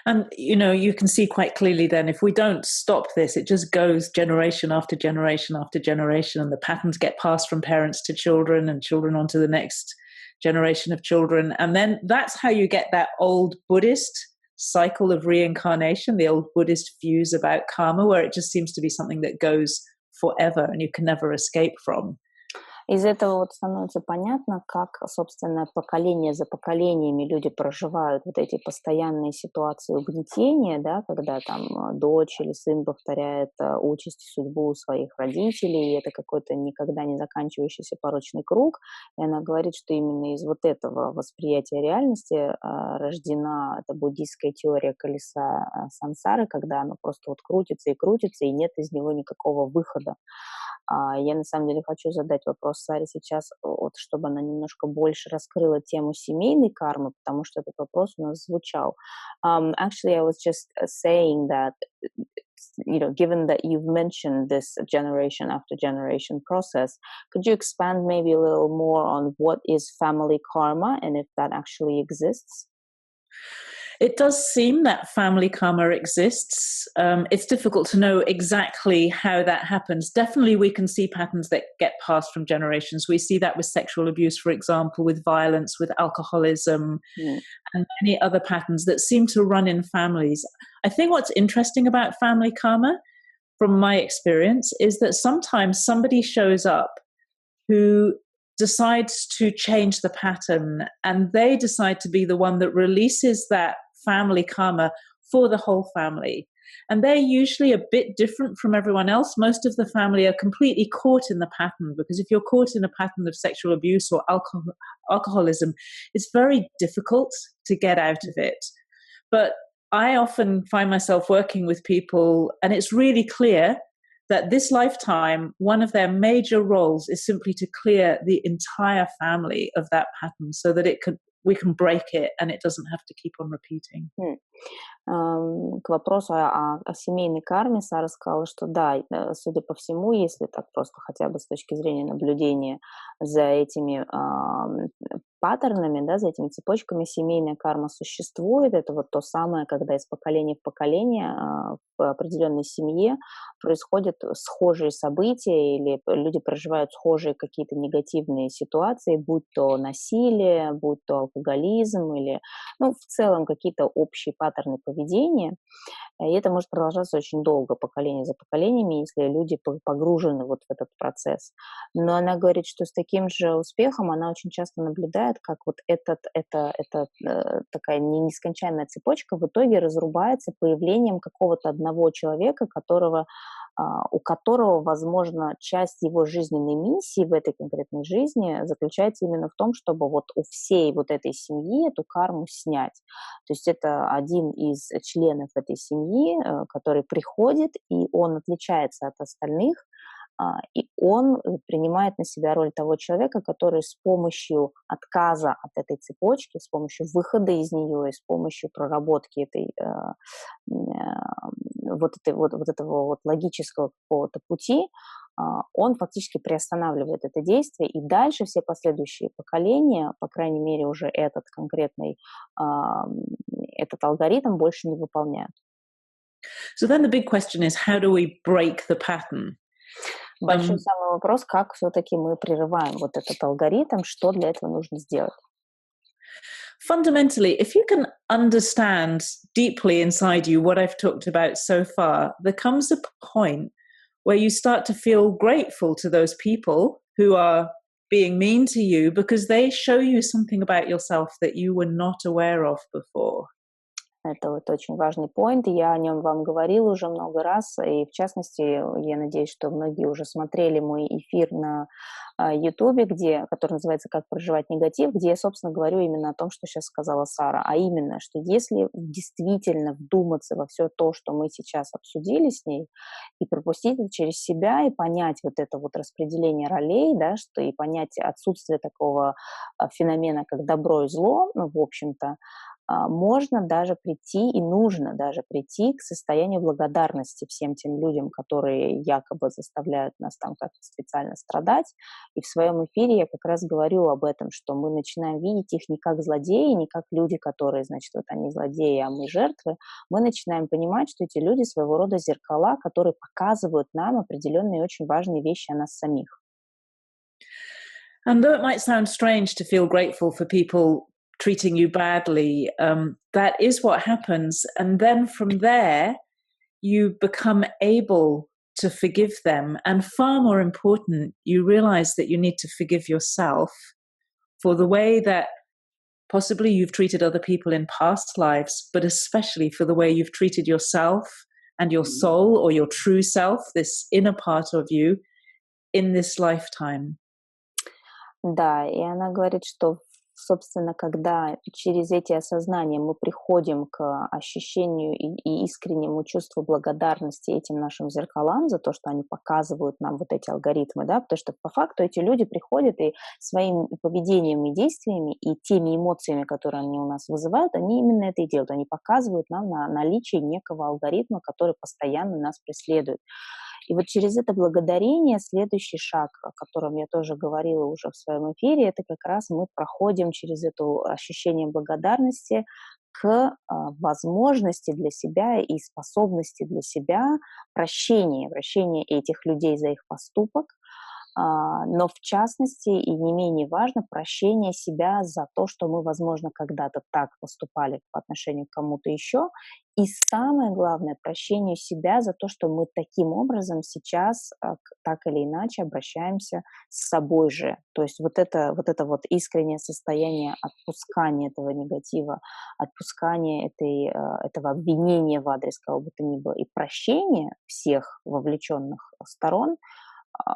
And, you can see quite clearly then, if we don't stop this, it just goes generation after generation after generation, and the patterns get passed from parents to children and children onto the next generation of children. And then that's how you get that old Buddhist cycle of reincarnation, the old Buddhist views about karma, where it just seems to be something that goes forever and you can never escape from. Из этого вот становится понятно, как, собственно, поколение за поколениями люди проживают вот эти постоянные ситуации угнетения, да, когда там дочь или сын повторяет участь и судьбу своих родителей, и это какой-то никогда не заканчивающийся порочный круг. И она говорит, что именно из вот этого восприятия реальности рождена эта буддийская теория колеса сансары, когда оно просто вот крутится, и нет из него никакого выхода. Я на самом деле хочу задать вопрос Саре сейчас, вот, чтобы она немножко больше раскрыла тему семейной кармы, потому что этот вопрос у нас звучал. Actually, I was just saying that, given that you've mentioned this generation after generation process, could you expand maybe a little more on what is family karma and if that actually exists? It does seem that family karma exists. It's difficult to know exactly how that happens. Definitely we can see patterns that get passed from generations. We see that with sexual abuse, for example, with violence, with alcoholism, and many other patterns that seem to run in families. I think what's interesting about family karma, from my experience, is that sometimes somebody shows up who decides to change the pattern, and they decide to be the one that releases that family karma for the whole family. And they're usually a bit different from everyone else. Most of the family are completely caught in the pattern, because if you're caught in a pattern of sexual abuse or alcoholism, it's very difficult to get out of it. But I often find myself working with people, and it's really clear that this lifetime, one of their major roles is simply to clear the entire family of that pattern so that we can break it and it doesn't have to keep on repeating. К вопросу о семейной карме Сара сказала, что да, судя по всему, если так просто хотя бы с точки зрения наблюдения за этими паттернами, да, за этими цепочками, семейная карма существует. Это вот то самое, когда из поколения в поколение в определенной семье происходят схожие события или люди проживают схожие какие-то негативные ситуации, будь то насилие, будь то алкоголизм или, ну, в целом какие-то общие паттерны поведения. И это может продолжаться очень долго, поколение за поколениями, если люди погружены вот в этот процесс. Но она говорит, что с таким же успехом она очень часто наблюдает, как вот эта такая нескончаемая цепочка в итоге разрубается появлением какого-то одного человека, у которого, возможно, часть его жизненной миссии в этой конкретной жизни заключается именно в том, чтобы вот у всей вот этой семьи эту карму снять. То есть это один из членов этой семьи, который приходит, и он отличается от остальных, и он принимает на себя роль того человека, который с помощью отказа от этой цепочки, с помощью выхода из нее и с помощью проработки этого логического какого-то пути, он фактически приостанавливает это действие, и дальше все последующие поколения, по крайней мере, уже этот алгоритм больше не выполняют. So then the big question is, how do we break the pattern? Большой самый вопрос, как все-таки мы прерываем вот этот алгоритм, что для этого нужно сделать? Fundamentally, if you can understand deeply inside you what I've talked about so far, there comes a point where you start to feel grateful to those people who are being mean to you because they show you something about yourself that you were not aware of before. Это вот очень важный поинт, и я о нем вам говорила уже много раз, и в частности, я надеюсь, что многие уже смотрели мой эфир на Ютубе, который называется «Как проживать негатив», где я, собственно, говорю именно о том, что сейчас сказала Сара, а именно, что если действительно вдуматься во все то, что мы сейчас обсудили с ней, и пропустить это через себя, и понять вот это вот распределение ролей, да, и понять отсутствие такого феномена, как добро и зло, ну, в общем-то, можно даже прийти, и нужно даже прийти к состоянию благодарности всем тем людям, которые якобы заставляют нас там как-то специально страдать. И в своем эфире я как раз говорю об этом, что мы начинаем видеть их не как злодеи, не как люди, которые, значит, вот они злодеи, а мы жертвы. Мы начинаем понимать, что эти люди своего рода зеркала, которые показывают нам определенные очень важные вещи о нас самих. And though it might sound strange to feel grateful for people treating you badly, that is what happens. And then from there, you become able to forgive them. And far more important, you realize that you need to forgive yourself for the way that possibly you've treated other people in past lives, but especially for the way you've treated yourself and your soul or your true self, this inner part of you, in this lifetime. Да, и она говорит, что, собственно, когда через эти осознания мы приходим к ощущению и искреннему чувству благодарности этим нашим зеркалам за то, что они показывают нам вот эти алгоритмы, да, потому что по факту эти люди приходят и своим поведением и действиями и теми эмоциями, которые они у нас вызывают, они именно это и делают, они показывают нам на наличие некого алгоритма, который постоянно нас преследует. И вот через это благодарение следующий шаг, о котором я тоже говорила уже в своем эфире, это как раз мы проходим через это ощущение благодарности к возможности для себя и способности для себя прощения этих людей за их поступок, но в частности и не менее важно прощение себя за то, что мы, возможно, когда-то так поступали по отношению к кому-то еще, и самое главное, прощение себя за то, что мы таким образом сейчас так или иначе обращаемся с собой же. То есть вот это искреннее состояние отпускания этого негатива, отпускания этого обвинения в адрес кого бы то ни было и прощения всех вовлеченных сторон,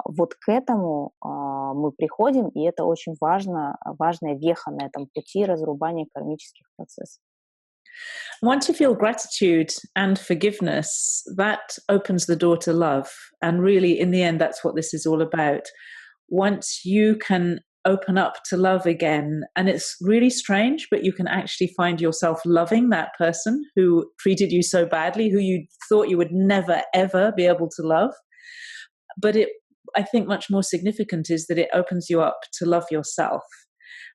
вот к этому мы приходим, и это очень важная веха на этом пути разрубания кармических процессов. Once you feel gratitude and forgiveness, that opens the door to love. And really, in the end, that's what this is all about. Once you can open up to love again. And it's really strange, but you can actually find yourself loving that person who treated you so badly, who you thought you would never, ever be able to love. But I think much more significant is that it opens you up to love yourself.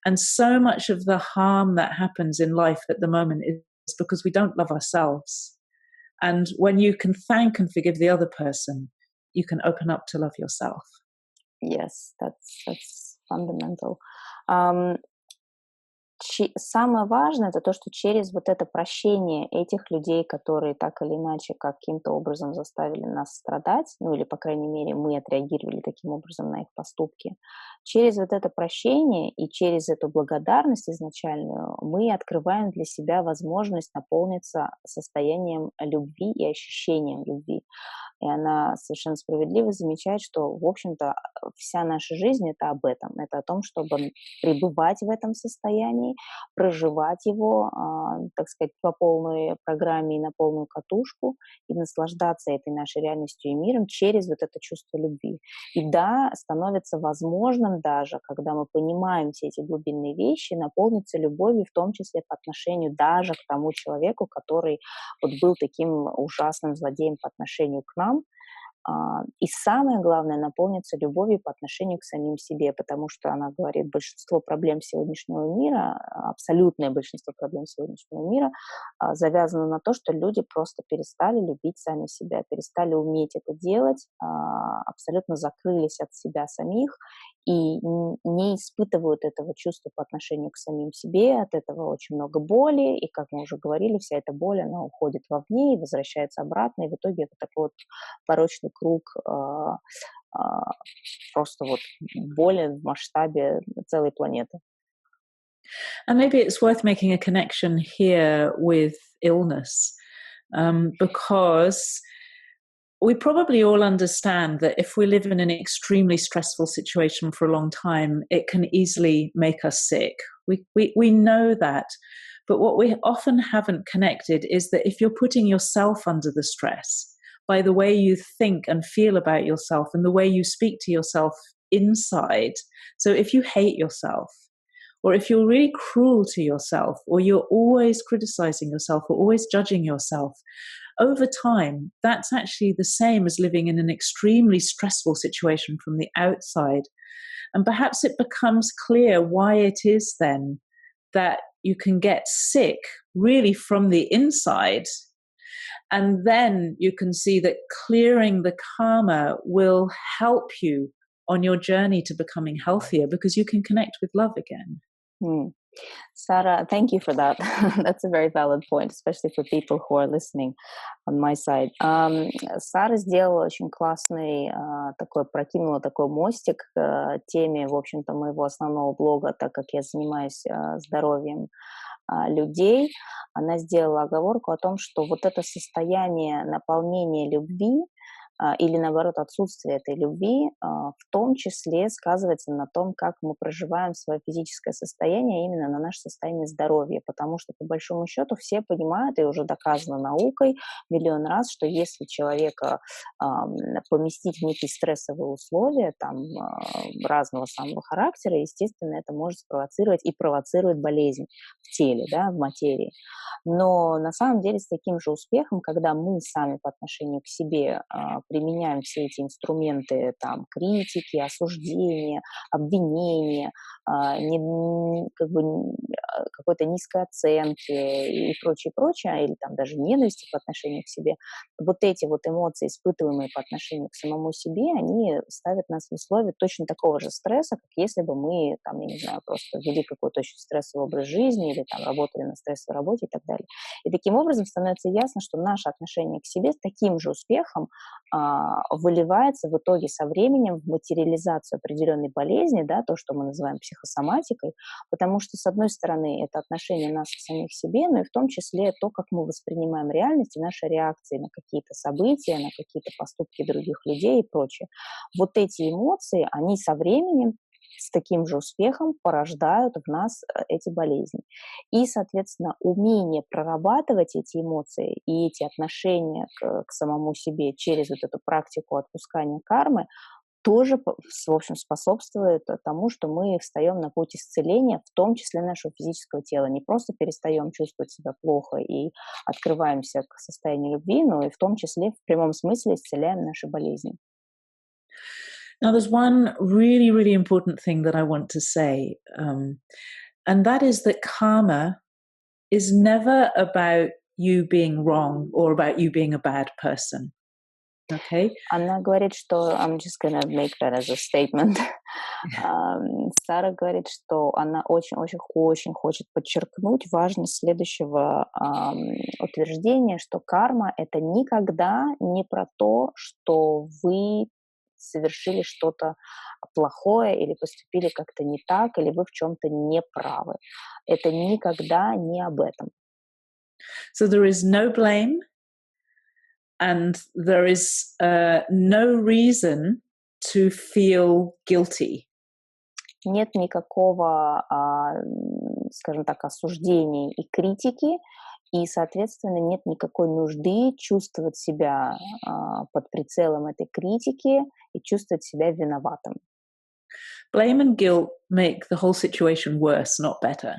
And so much of the harm that happens in life at the moment is because we don't love ourselves. And when you can thank and forgive the other person, you can open up to love yourself. Yes, that's fundamental. Самое важное — это то, что через вот это прощение этих людей, которые так или иначе каким-то образом заставили нас страдать, ну или, по крайней мере, мы отреагировали таким образом на их поступки, через вот это прощение и через эту благодарность изначальную мы открываем для себя возможность наполниться состоянием любви и ощущением любви. И она совершенно справедливо замечает, что, в общем-то, вся наша жизнь — это об этом. Это о том, чтобы пребывать в этом состоянии, проживать его, так сказать, по полной программе и на полную катушку, и наслаждаться этой нашей реальностью и миром через вот это чувство любви. И да, становится возможным даже, когда мы понимаем все эти глубинные вещи, наполниться любовью, в том числе по отношению даже к тому человеку, который вот был таким ужасным злодеем по отношению к нам. И самое главное — наполниться любовью по отношению к самим себе, потому что она говорит, большинство проблем сегодняшнего мира, абсолютное большинство проблем сегодняшнего мира завязано на то, что люди просто перестали любить сами себя, перестали уметь это делать, абсолютно закрылись от себя самих и не испытывают этого чувства по отношению к самим себе, от этого очень много боли, и, как мы уже говорили, вся эта боль, она уходит вовне и возвращается обратно, и в итоге это такой вот порочный круг просто вот боли в масштабе целой планеты. And maybe it's worth making a connection here with illness, because we probably all understand that if we live in an extremely stressful situation for a long time, it can easily make us sick. We know that. But what we often haven't connected is that if you're putting yourself under the stress by the way you think and feel about yourself and the way you speak to yourself inside, so if you hate yourself, or if you're really cruel to yourself, or you're always criticizing yourself or always judging yourself, over time, that's actually the same as living in an extremely stressful situation from the outside. And perhaps it becomes clear why it is then that you can get sick really from the inside. And then you can see that clearing the karma will help you on your journey to becoming healthier because you can connect with love again. Sarah, thank you for that. That's a very valid point, especially for people who are listening on my side. Сара сделала очень классный прокинула такой мостик к теме, в общем-то, моего основного блога, так как я занимаюсь здоровьем людей. Она сделала оговорку о том, что вот это состояние наполнения любви или, наоборот, отсутствие этой любви, в том числе сказывается на том, как мы проживаем свое физическое состояние, именно на наше состояние здоровья, потому что, по большому счету, все понимают, и уже доказано наукой миллион раз, что если человека поместить в некие стрессовые условия, разного самого характера, естественно, это может спровоцировать и провоцирует болезнь в теле, да, в материи. Но на самом деле с таким же успехом, когда мы сами по отношению к себе применяем все эти инструменты критики, осуждения, обвинения, какой-то низкой оценки и прочее, или даже ненависти по отношению к себе, вот эти вот эмоции, испытываемые по отношению к самому себе, они ставят нас в условия точно такого же стресса, как если бы мы, просто вели какой-то очень стрессовый образ жизни или работали на стрессовой работе и так далее. И таким образом становится ясно, что наше отношение к себе с таким же успехом выливается в итоге со временем в материализацию определенной болезни, да, то, что мы называем психосоматикой, потому что, с одной стороны, это отношение нас к самих себе, но и в том числе то, как мы воспринимаем реальность и наши реакции на какие-то события, на какие-то поступки других людей и прочее. Вот эти эмоции, они со временем с таким же успехом порождают в нас эти болезни. И, соответственно, умение прорабатывать эти эмоции и эти отношения к самому себе через вот эту практику отпускания кармы тоже, в общем, способствует тому, что мы встаем на путь исцеления, в том числе нашего физического тела. Не просто перестаем чувствовать себя плохо и открываемся к состоянию любви, но и в том числе в прямом смысле исцеляем наши болезни. Now, there's one really, really important thing that I want to say, and that is that karma is never about you being wrong or about you being a bad person. Okay? Она говорит, что I'm just gonna make that as a statement. Сара говорит, что она очень-очень-очень хочет подчеркнуть важность следующего утверждения, что карма — это никогда не про то, что вы совершили что-то плохое или поступили как-то не так, или вы в чем-то не правы. Это никогда не об этом. So there is no blame, and there is no reason to feel guilty. Нет никакого, скажем так, осуждения и критики, и, соответственно, нет никакой нужды чувствовать себя под прицелом этой критики и чувствовать себя виноватым. Blame and guilt make the whole situation worse, not better.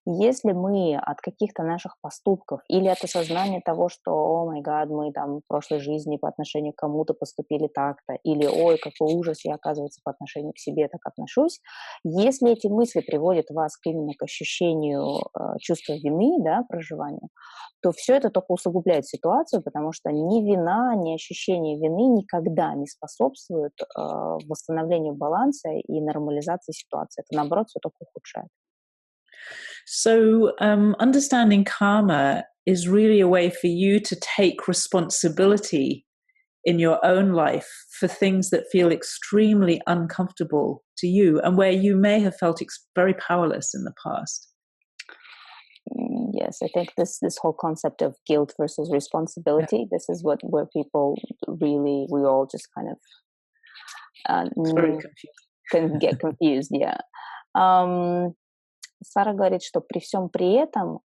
Если мы от каких-то наших поступков или от осознания того, что, о май гад, мы там в прошлой жизни по отношению к кому-то поступили так-то, или, ой, какой ужас, я, оказывается, по отношению к себе так отношусь, если эти мысли приводят вас именно к ощущению чувства вины, да, проживанию, то все это только усугубляет ситуацию, потому что ни вина, ни ощущение вины никогда не способствуют восстановлению баланса и нормализации ситуации. Это, наоборот, все только ухудшает. So, understanding karma is really a way for you to take responsibility in your own life for things that feel extremely uncomfortable to you and where you may have felt very powerless in the past. Yes, I think this whole concept of guilt versus responsibility, this is where people really, we all just kind of Very confused. can get confused, yeah. Сара говорит, что при всем при этом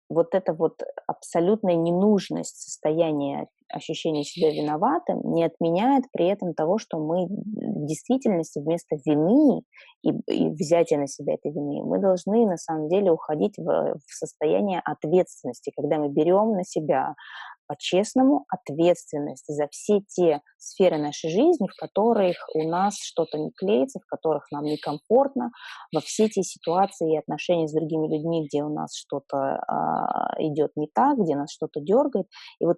вот эта вот абсолютная ненужность состояния ощущения себя виноватым не отменяет при этом того, что мы в действительности вместо вины и взятия на себя этой вины мы должны на самом деле уходить в состояние ответственности, когда мы берем на себя по-честному ответственность за все те сферы нашей жизни, в которых у нас что-то не клеится, в которых нам некомфортно, во все те ситуации и отношения с другими людьми, где у нас что-то идет не так, где нас что-то дергает. И вот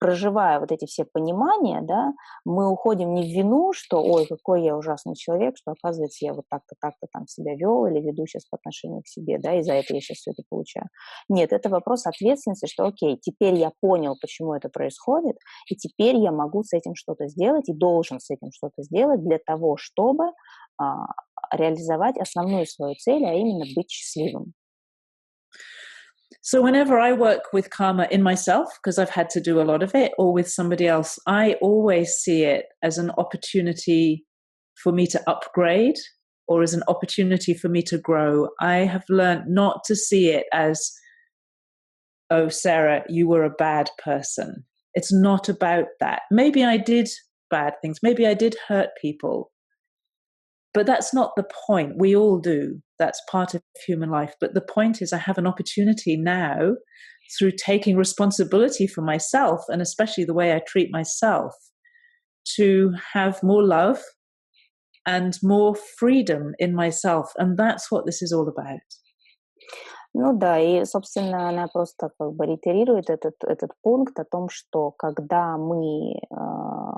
проживая вот эти все понимания, да, мы уходим не в вину, что, ой, какой я ужасный человек, что, оказывается, я вот так-то там себя вел или веду сейчас по отношению к себе, да, и за это я сейчас все это получаю. Нет, это вопрос ответственности, что, окей, теперь я понял, почему это происходит, и теперь я могу с этим что-то сделать и должен с этим что-то сделать для того, чтобы реализовать основную свою цель, а именно быть счастливым. So whenever I work with karma in myself, because I've had to do a lot of it, or with somebody else, I always see it as an opportunity for me to upgrade or as an opportunity for me to grow. I have learned not to see it as, oh, Sarah, you were a bad person. It's not about that. Maybe I did bad things. Maybe I did hurt people. But that's not the point. We all do. That's part of human life. But the point is I have an opportunity now through taking responsibility for myself and especially the way I treat myself to have more love and more freedom in myself. And that's what this is all about. Ну да, и, собственно, она просто как бы реитерирует этот пункт о том, что когда мы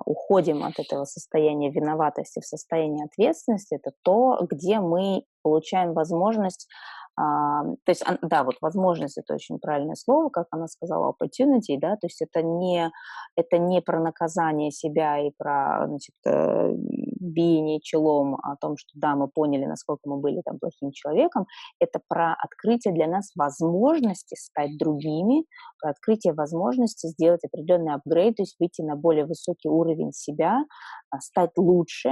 уходим от этого состояния виноватости в состояние ответственности, это то, где мы получаем возможность, то есть, да, вот возможность — это очень правильное слово, как она сказала, opportunity, да, то есть это не про наказание себя и про, значит, биение челом о том, что да, мы поняли, насколько мы были там плохим человеком, это про открытие для нас возможности стать другими, про открытие возможности сделать определенный апгрейд, то есть выйти на более высокий уровень себя, стать лучше.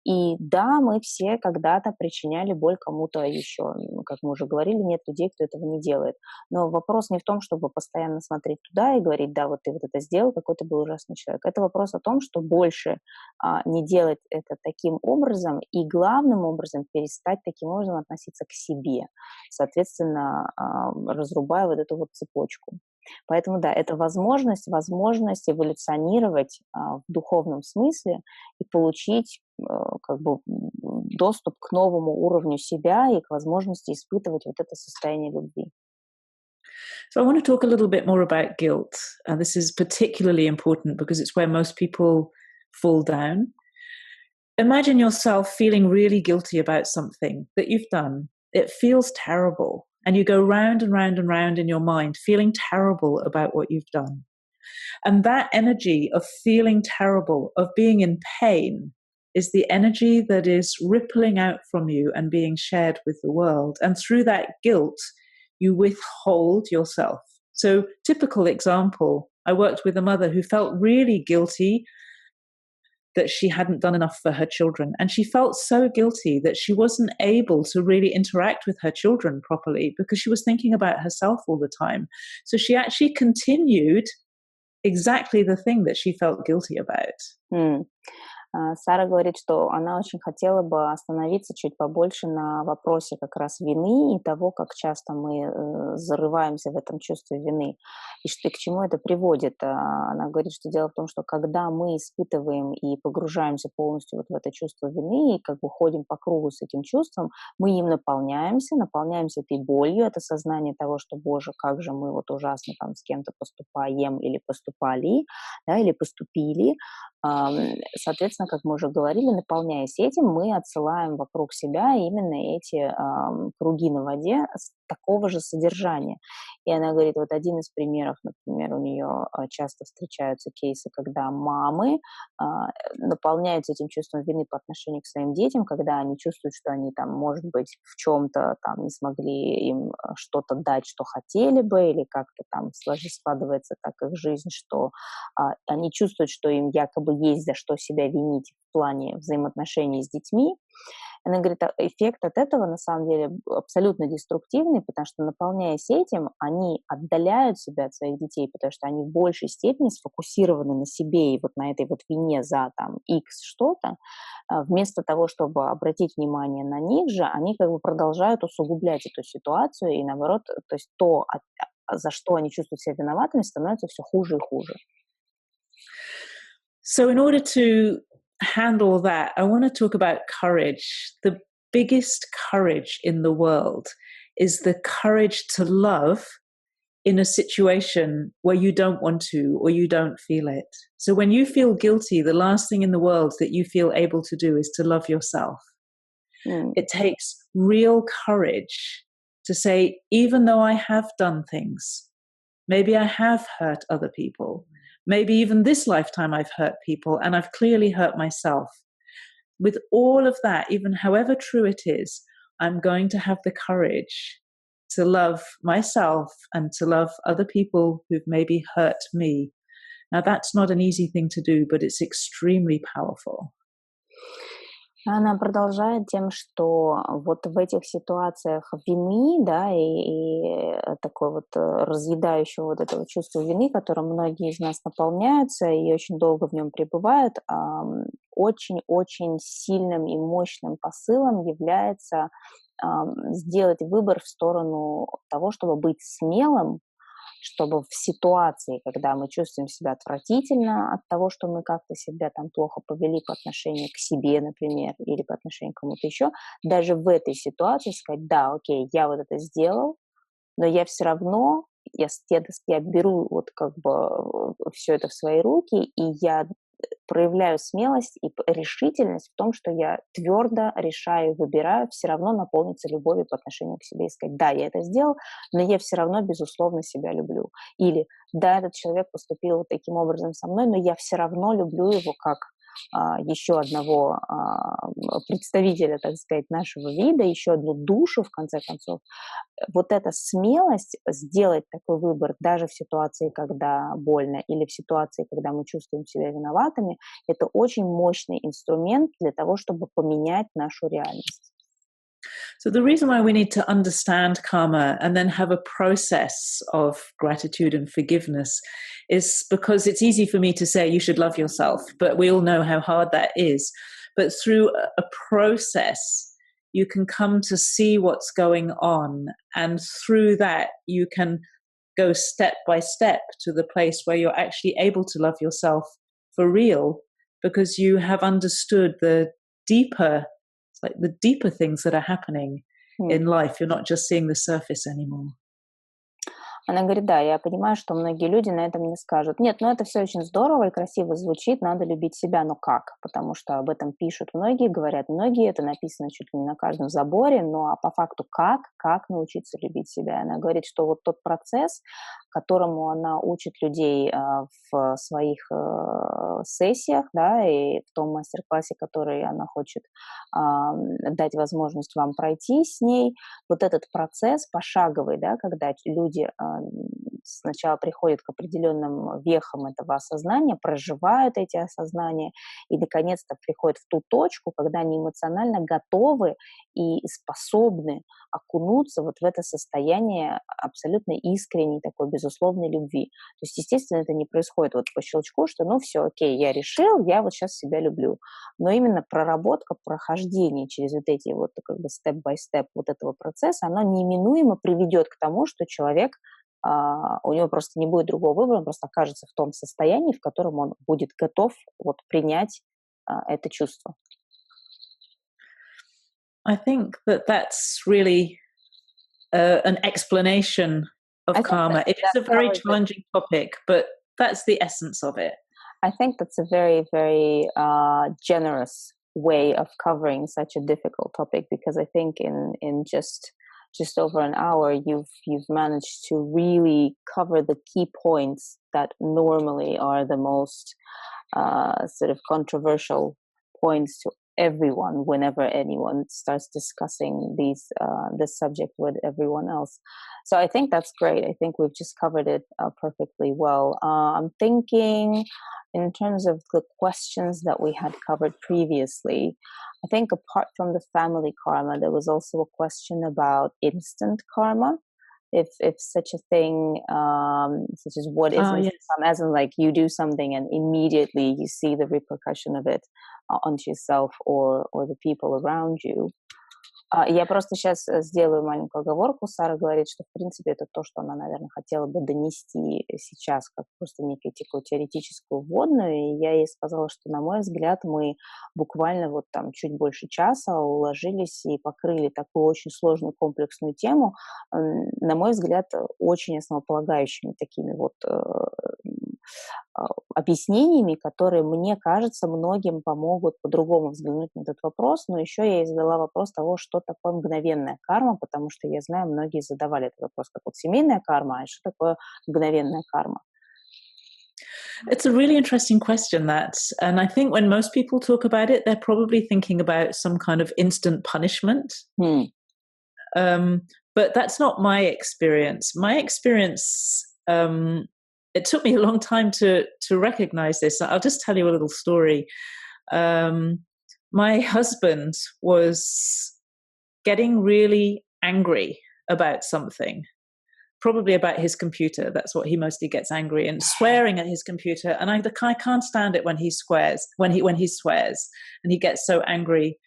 И да, мы все когда-то причиняли боль кому-то еще. Как мы уже говорили, нет людей, кто этого не делает. Но вопрос не в том, чтобы постоянно смотреть туда и говорить, да, вот ты вот это сделал, какой ты был ужасный человек. Это вопрос о том, что больше не делать это таким образом и главным образом перестать таким образом относиться к себе, соответственно, разрубая вот эту вот цепочку. Поэтому да, это возможность эволюционировать в духовном смысле и получить как бы доступ к новому уровню себя и к возможности испытывать вот это состояние любви. So I want to talk a little bit more about guilt. And this is particularly important because it's where most people fall down. Imagine yourself feeling really guilty about something that you've done. It feels terrible. And you go round and round and round in your mind, feeling terrible about what you've done. And that energy of feeling terrible, of being in pain, is the energy that is rippling out from you and being shared with the world. And through that guilt, you withhold yourself. So, typical example, I worked with a mother who felt really guilty that she hadn't done enough for her children. And she felt so guilty that she wasn't able to really interact with her children properly because she was thinking about herself all the time. So she actually continued exactly the thing that she felt guilty about. Сара говорит, что она очень хотела бы остановиться чуть побольше на вопросе как раз вины и того, как часто мы зарываемся в этом чувстве вины, и что, и к чему это приводит. Она говорит, что дело в том, что когда мы испытываем и погружаемся полностью вот в это чувство вины, и как бы ходим по кругу с этим чувством, мы им наполняемся этой болью, это сознание того, что, боже, как же мы вот ужасно там с кем-то поступаем или поступали, да, или поступили. Соответственно, как мы уже говорили, наполняясь этим, мы отсылаем вокруг себя именно эти круги на воде такого же содержания. И она говорит, вот один из примеров, например, у нее часто встречаются кейсы, когда мамы наполняются этим чувством вины по отношению к своим детям, когда они чувствуют, что они там, может быть, в чем-то там не смогли им что-то дать, что хотели бы, или как-то там складывается так их жизнь, что они чувствуют, что им якобы есть за что себя винить в плане взаимоотношений с детьми. Она говорит, эффект от этого на самом деле абсолютно деструктивный, потому что, наполняясь этим, они отдаляют себя от своих детей, потому что они в большей степени сфокусированы на себе и вот на этой вот вине за там X что-то, вместо того, чтобы обратить внимание на них же, они как бы продолжают усугублять эту ситуацию, и наоборот, то есть то, за что они чувствуют себя виноватыми, становится все хуже и хуже. So in order to handle that, I want to talk about courage. The biggest courage in the world is the courage to love in a situation where you don't want to or you don't feel it. So when you feel guilty, the last thing in the world that you feel able to do is to love yourself. It takes real courage to say, even though I have done things, maybe I have hurt other people, maybe even this lifetime I've hurt people and I've clearly hurt myself. With all of that, even however true it is, I'm going to have the courage to love myself and to love other people who've maybe hurt me. Now, that's not an easy thing to do, but it's extremely powerful. Она продолжает тем, что вот в этих ситуациях вины, да, и такой вот разъедающего вот этого чувства вины, которым многие из нас наполняются и очень долго в нем пребывают, очень-очень сильным и мощным посылом является сделать выбор в сторону того, чтобы быть смелым, чтобы в ситуации, когда мы чувствуем себя отвратительно от того, что мы как-то себя там плохо повели по отношению к себе, например, или по отношению к кому-то еще, даже в этой ситуации сказать, да, окей, я вот это сделал, но я все равно, я беру вот как бы все это в свои руки, и я проявляю смелость и решительность в том, что я твердо решаю, выбираю все равно наполниться любовью по отношению к себе и сказать, да, я это сделал, но я все равно, безусловно, себя люблю. Или, да, этот человек поступил вот таким образом со мной, но я все равно люблю его как еще одного представителя, так сказать, нашего вида, еще одну душу, в конце концов, вот эта смелость сделать такой выбор даже в ситуации, когда больно, или в ситуации, когда мы чувствуем себя виноватыми, это очень мощный инструмент для того, чтобы поменять нашу реальность. So the reason why we need to understand karma and then have a process of gratitude and forgiveness is because it's easy for me to say you should love yourself, but we all know how hard that is. But through a process, you can come to see what's going on, and through that you can go step by step to the place where you're actually able to love yourself for real, because you have understood the deeper things that are happening in life. You're not just seeing the surface anymore. Она говорит, да, я понимаю, что многие люди на этом не скажут. Нет, ну это все очень здорово и красиво звучит, надо любить себя, но как? Потому что об этом пишут многие, говорят многие, это написано чуть ли не на каждом заборе, но а по факту как научиться любить себя? Она говорит, что вот тот процесс, которому она учит людей в своих сессиях, да, и в том мастер-классе, который она хочет дать возможность вам пройти с ней, вот этот процесс пошаговый, да, когда люди сначала приходят к определенным вехам этого осознания, проживают эти осознания и, наконец-то, приходят в ту точку, когда они эмоционально готовы и способны окунуться вот в это состояние абсолютно искренней такой безусловной любви. То есть, естественно, это не происходит вот по щелчку, что ну все, окей, я решил, я вот сейчас себя люблю. Но именно проработка, прохождение через вот эти вот как бы степ-бай-степ вот этого процесса, оно неминуемо приведет к тому, что человек у него просто не будет другого выбора, он просто окажется в том состоянии, в котором он будет готов вот принять это чувство. I think that's really an explanation of karma. It is a very challenging topic, but that's the essence of it. I think that's a very, very generous way of covering such a difficult topic, because I think in just over an hour, you've managed to really cover the key points that normally are the most sort of controversial points to everyone whenever anyone starts discussing this subject with everyone else. So I think that's great. I think we've just covered it perfectly well. I'm thinking in terms of the questions that we had covered previously, I think apart from the family karma, there was also a question about instant karma. If such a thing, such as what is instant karma, as in like you do something and immediately you see the repercussion of it onto yourself or the people around you. Я просто сейчас сделаю маленькую оговорку. Сара говорит, что, в принципе, это то, что она, наверное, хотела бы донести сейчас, как просто некую такую теоретическую вводную. И я ей сказала, что, на мой взгляд, мы буквально вот там чуть больше часа уложились и покрыли такую очень сложную комплексную тему, на мой взгляд, очень основополагающими такими вот объяснениями, которые, мне кажется, многим помогут по-другому взглянуть на этот вопрос. Но еще я ей задала вопрос того, что такое мгновенная карма, потому что я знаю, многие задавали этот вопрос, как вот семейная карма, а что такое мгновенная карма? It's a really interesting question, that. And I think when most people talk about it, they're probably thinking about some kind of instant punishment. But that's not my experience. My experience, it took me a long time to recognize this. I'll just tell you a little story. My husband was getting really angry about something, probably about his computer. That's what he mostly gets angry, and swearing at his computer. And I can't stand it when he swears, when he swears, and he gets so angry.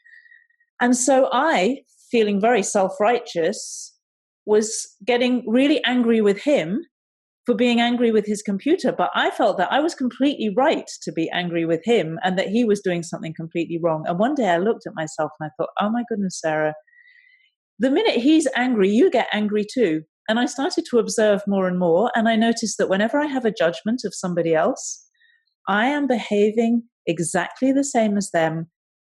And so I, feeling very self-righteous, was getting really angry with him for being angry with his computer. But I felt that I was completely right to be angry with him and that he was doing something completely wrong. And one day I looked at myself and I thought, oh my goodness, Sarah, the minute he's angry, you get angry too. And I started to observe more and more. And I noticed that whenever I have a judgment of somebody else, I am behaving exactly the same as them,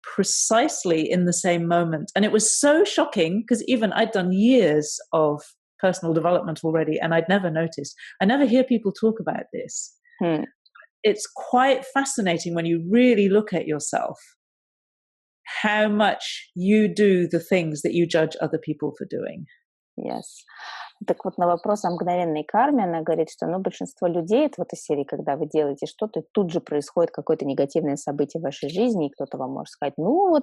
precisely in the same moment. And it was so shocking because even I'd done years of personal development already and I'd never noticed. I never hear people talk about this. it's quite fascinating when you really look at yourself, how much you do the things that you judge other people for doing. Yes. Так вот, на вопрос о мгновенной карме она говорит, что большинство людей, это вот из серии, когда вы делаете что-то, и тут же происходит какое-то негативное событие в вашей жизни, и кто-то вам может сказать,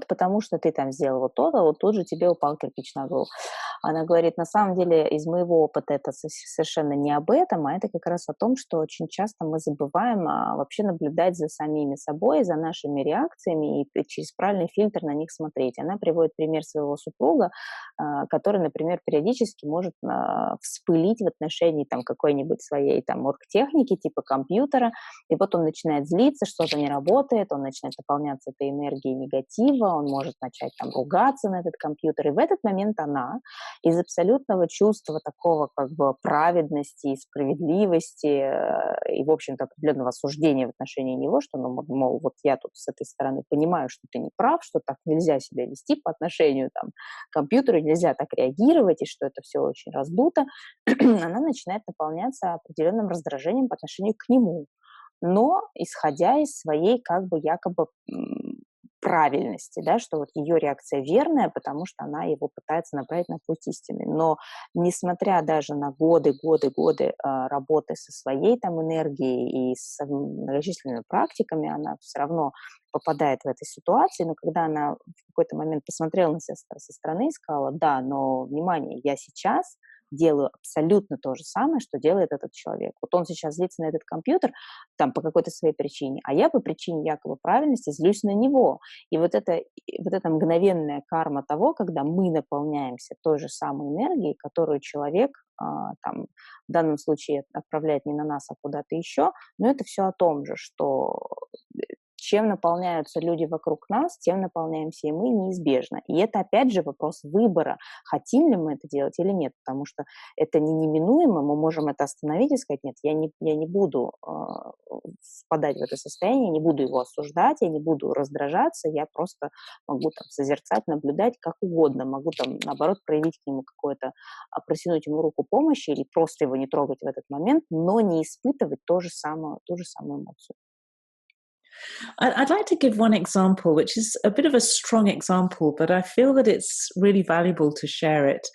потому что ты там сделал вот то-то, вот тут же тебе упал кирпич на голову. Она говорит, на самом деле, из моего опыта это совершенно не об этом, а это как раз о том, что очень часто мы забываем вообще наблюдать за самими собой, за нашими реакциями и через правильный фильтр на них смотреть. Она приводит пример своего супруга, который, например, периодически может вспылить в отношении какой-нибудь своей оргтехники, типа компьютера, и вот он начинает злиться, что-то не работает, он начинает наполняться этой энергией негатива, он может начать ругаться на этот компьютер, и в этот момент она из абсолютного чувства такого праведности и справедливости и, в общем-то, определенного осуждения в отношении него, что, мол, вот я тут с этой стороны понимаю, что ты не прав, что так нельзя себя вести по отношению к компьютеру, нельзя так реагировать, и что это все очень раздуто, она начинает наполняться определенным раздражением по отношению к нему, но исходя из своей якобы правильности, да, что вот ее реакция верная, потому что она его пытается направить на путь истины. Но несмотря даже на годы работы со своей энергией и с многочисленными практиками, она все равно попадает в этой ситуации, но когда она в какой-то момент посмотрела на себя со стороны и сказала, да, но, внимание, я сейчас делаю абсолютно то же самое, что делает этот человек. Вот он сейчас злится на этот компьютер по какой-то своей причине, а я по причине якобы правильности злюсь на него. И вот эта мгновенная карма того, когда мы наполняемся той же самой энергией, которую человек в данном случае отправляет не на нас, а куда-то еще, но это все о том же, что чем наполняются люди вокруг нас, тем наполняемся и мы неизбежно. И это, опять же, вопрос выбора, хотим ли мы это делать или нет, потому что это неминуемо, мы можем это остановить и сказать, нет, я не буду впадать в это состояние, не буду его осуждать, я не буду раздражаться, я просто могу созерцать, наблюдать как угодно, могу наоборот проявить к нему какое-то, протянуть ему руку помощи или просто его не трогать в этот момент, но не испытывать ту же самую эмоцию. I'd like to give one example, which is a bit of a strong example, but I feel that it's really valuable to share it.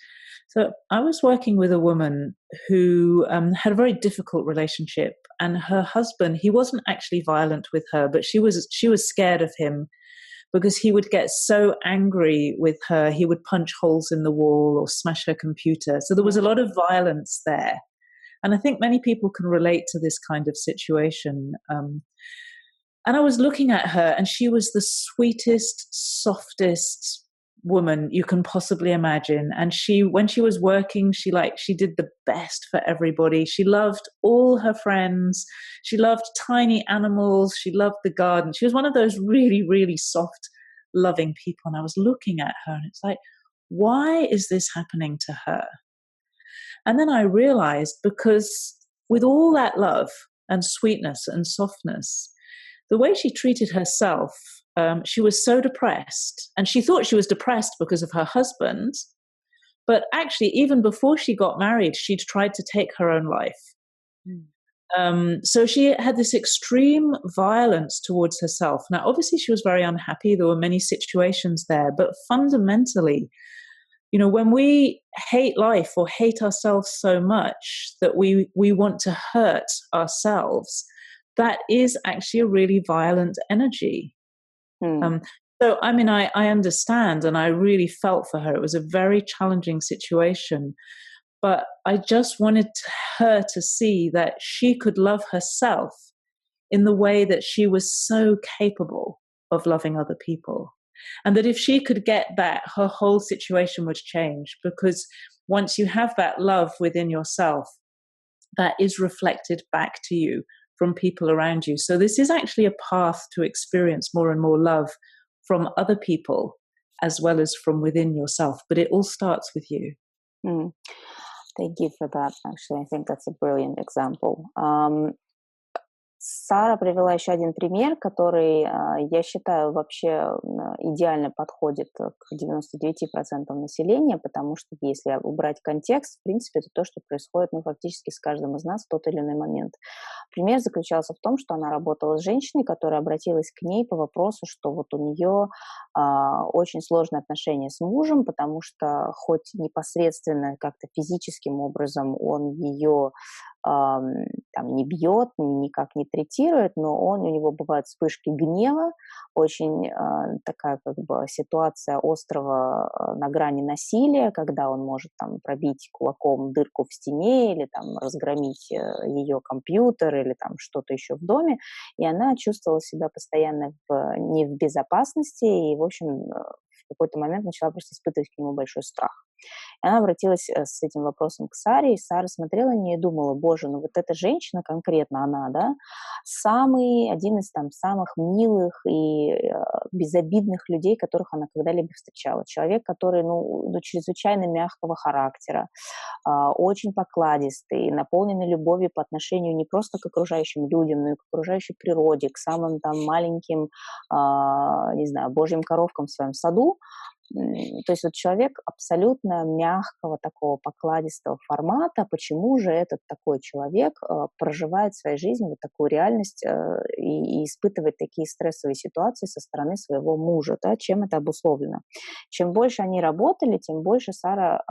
So I was working with a woman who had a very difficult relationship, and her husband, he wasn't actually violent with her, but she was scared of him because he would get so angry with her, he would punch holes in the wall or smash her computer. So there was a lot of violence there. And I think many people can relate to this kind of situation. And I was looking at her, and she was the sweetest, softest woman you can possibly imagine. And when she was working, she did the best for everybody. She loved all her friends. She loved tiny animals. She loved the garden. She was one of those really, really soft, loving people. And I was looking at her, and it's like, why is this happening to her? And then I realized, because with all that love and sweetness and softness, the way she treated herself, she was so depressed, and she thought she was depressed because of her husband. But actually, even before she got married, she'd tried to take her own life. So she had this extreme violence towards herself. Now, obviously, she was very unhappy. There were many situations there, but fundamentally, when we hate life or hate ourselves so much that we want to hurt ourselves, that is actually a really violent energy. So, I understand, and I really felt for her. It was a very challenging situation, but I just wanted her to see that she could love herself in the way that she was so capable of loving other people. And that if she could get that, her whole situation would change, because once you have that love within yourself, that is reflected back to you from people around you. So this is actually a path to experience more and more love from other people as well as from within yourself. But it all starts with you. Thank you for that. Actually, I think that's a brilliant example. Сара привела еще один пример, который, я считаю, вообще идеально подходит к 99% населения, потому что если убрать контекст, в принципе, это то, что происходит, фактически с каждым из нас в тот или иной момент. Пример заключался в том, что она работала с женщиной, которая обратилась к ней по вопросу, что вот у нее очень сложные отношения с мужем, потому что хоть непосредственно как-то физическим образом он ее не бьет, никак не третирует, но у него бывают вспышки гнева, очень такая как бы ситуация острого на грани насилия, когда он может пробить кулаком дырку в стене или разгромить ее компьютер или что-то еще в доме, и она чувствовала себя постоянно не в безопасности и, в общем, в какой-то момент начала просто испытывать к нему большой страх. И она обратилась с этим вопросом к Саре, и Сара смотрела на нее и думала: боже, вот эта женщина, конкретно она, да, один из самых милых и безобидных людей, которых она когда-либо встречала. Человек, который, чрезвычайно мягкого характера, очень покладистый, наполненный любовью по отношению не просто к окружающим людям, но и к окружающей природе, к самым маленьким, божьим коровкам в своем саду. То есть человек абсолютно мягкого, такого покладистого формата. Почему же этот такой человек проживает в своей жизни такую реальность и испытывает такие стрессовые ситуации со стороны своего мужа? Да? Чем это обусловлено? Чем больше они работали, тем больше Сара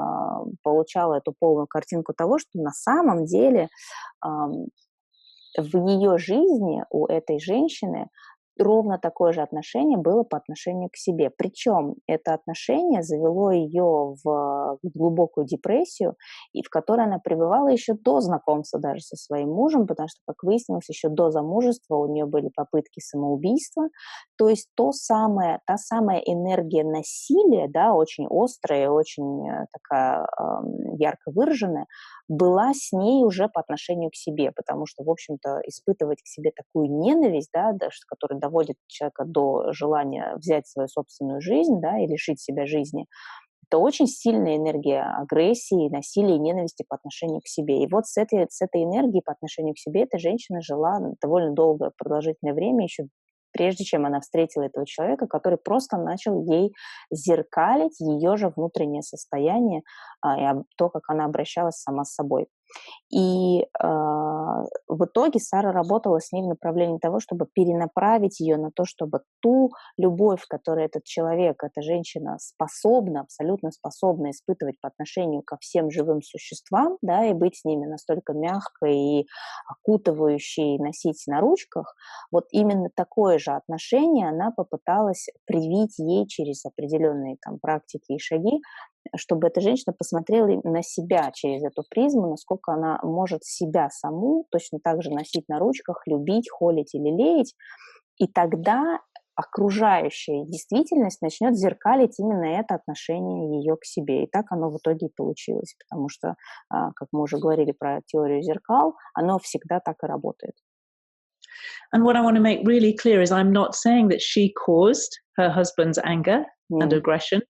получала эту полную картинку того, что на самом деле в ее жизни у этой женщины ровно такое же отношение было по отношению к себе. Причем это отношение завело ее в глубокую депрессию, и в которой она пребывала еще до знакомства даже со своим мужем, потому что, как выяснилось, еще до замужества у нее были попытки самоубийства. То есть та самая энергия насилия, да, очень острая, очень такая ярко выраженная, была с ней уже по отношению к себе, потому что, в общем-то, испытывать к себе такую ненависть, да, которая доводит человека до желания взять свою собственную жизнь, да, и лишить себя жизни, это очень сильная энергия агрессии, насилия и ненависти по отношению к себе. И вот с этой энергией по отношению к себе эта женщина жила довольно долгое, продолжительное время, еще прежде чем она встретила этого человека, который просто начал ей зеркалить ее же внутреннее состояние и то, как она обращалась сама с собой. И в итоге Сара работала с ней в направлении того, чтобы перенаправить ее на то, чтобы ту любовь, которую этот человек, эта женщина абсолютно способна испытывать по отношению ко всем живым существам, да, и быть с ними настолько мягкой и окутывающей, носить на ручках, вот именно такое же отношение она попыталась привить ей через определенные практики и шаги, чтобы эта женщина посмотрела на себя через эту призму, насколько она может себя саму точно так же носить на ручках, любить, холить или лелеять, и тогда окружающая действительность начнет зеркалить именно это отношение ее к себе. И так оно в итоге и получилось, потому что, как мы уже говорили про теорию зеркал, оно всегда так и работает. And what I want to make really clear is I'm not saying that she caused her husband's anger and aggression,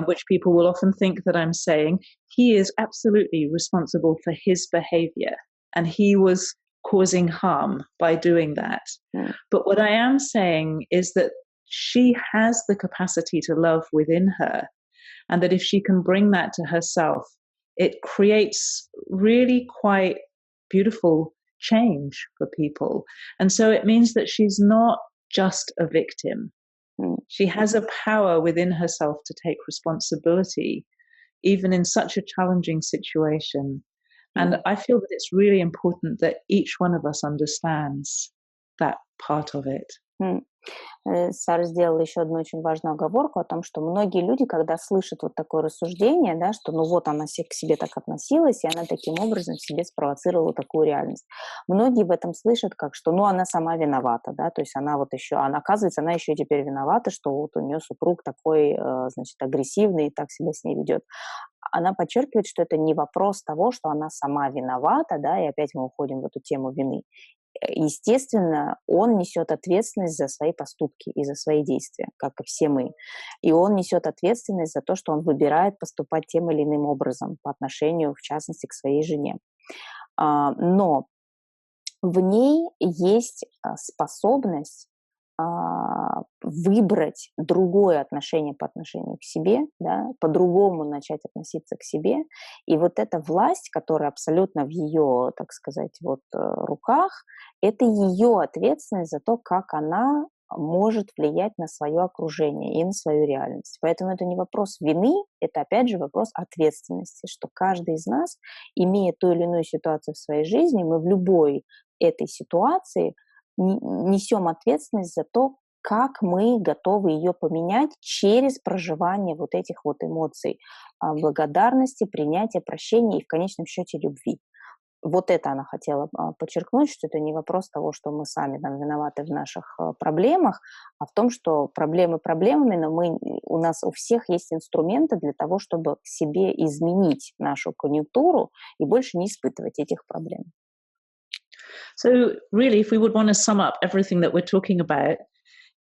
which people will often think that I'm saying. He is absolutely responsible for his behavior, and he was causing harm by doing that. But what I am saying is that she has the capacity to love within her, and that if she can bring that to herself, it creates really quite beautiful change for people. And so it means that she's not just a victim. She has a power within herself to take responsibility, even in such a challenging situation. And I feel that it's really important that each one of us understands that part of it. Сара сделала еще одну очень важную оговорку о том, что многие люди, когда слышат вот такое рассуждение, да, что она к себе так относилась, и она таким образом себе спровоцировала такую реальность. Многие в этом слышат как, что она сама виновата, да, то есть оказывается, она еще теперь виновата, что вот у нее супруг такой, агрессивный и так себя с ней ведет. Она подчеркивает, что это не вопрос того, что она сама виновата, да, и опять мы уходим в эту тему вины. Естественно, он несет ответственность за свои поступки и за свои действия, как и все мы. И он несет ответственность за то, что он выбирает поступать тем или иным образом по отношению, в частности, к своей жене. Но в ней есть способность выбрать другое отношение по отношению к себе, да, по-другому начать относиться к себе. И вот эта власть, которая абсолютно в ее, так сказать, вот руках, это ее ответственность за то, как она может влиять на свое окружение и на свою реальность. Поэтому это не вопрос вины, это опять же вопрос ответственности, что каждый из нас, имея ту или иную ситуацию в своей жизни, мы в любой этой ситуации несем ответственность за то, как мы готовы ее поменять через проживание вот этих вот эмоций благодарности, принятия, прощения и в конечном счете любви. Вот это она хотела подчеркнуть, что это не вопрос того, что мы сами там виноваты в наших проблемах, а в том, что проблемы проблемами, но у нас у всех есть инструменты для того, чтобы себе изменить нашу конъюнктуру и больше не испытывать этих проблем. So really, if we would want to sum up everything that we're talking about,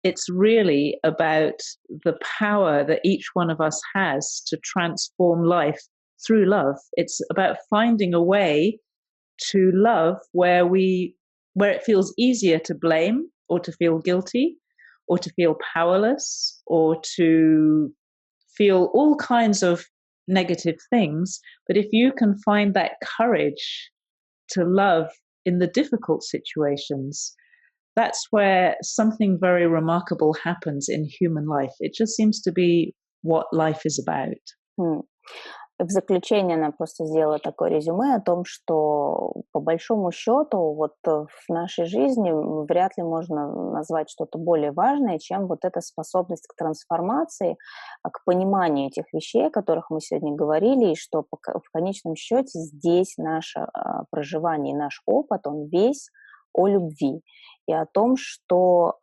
it's really about the power that each one of us has to transform life through love. It's about finding a way to love where it feels easier to blame or to feel guilty or to feel powerless or to feel all kinds of negative things. But if you can find that courage to love in the difficult situations, that's where something very remarkable happens in human life. It just seems to be what life is about. В заключение она просто сделала такое резюме о том, что по большому счету вот в нашей жизни вряд ли можно назвать что-то более важное, чем вот эта способность к трансформации, к пониманию этих вещей, о которых мы сегодня говорили, и что в конечном счете здесь наше проживание, наш опыт, он весь о любви и о том, что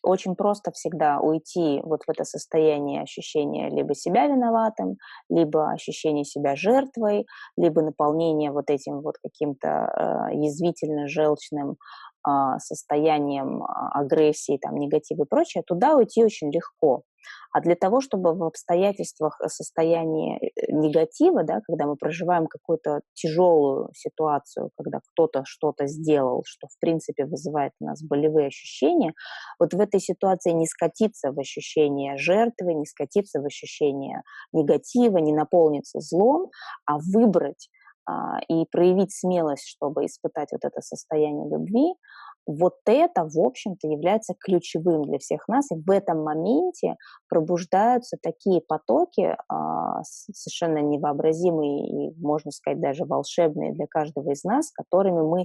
очень просто всегда уйти вот в это состояние ощущения либо себя виноватым, либо ощущение себя жертвой, либо наполнение вот этим вот каким-то язвительно-желчным состоянием агрессии, там, негатива и прочее, туда уйти очень легко. А для того, чтобы в обстоятельствах состояния негатива, да, когда мы проживаем какую-то тяжелую ситуацию, когда кто-то что-то сделал, что в принципе вызывает у нас болевые ощущения, вот в этой ситуации не скатиться в ощущение жертвы, не скатиться в ощущение негатива, не наполниться злом, а выбрать и проявить смелость, чтобы испытать вот это состояние любви, вот это, в общем-то, является ключевым для всех нас. И в этом моменте пробуждаются такие потоки, совершенно невообразимые и, можно сказать, даже волшебные для каждого из нас, которыми мы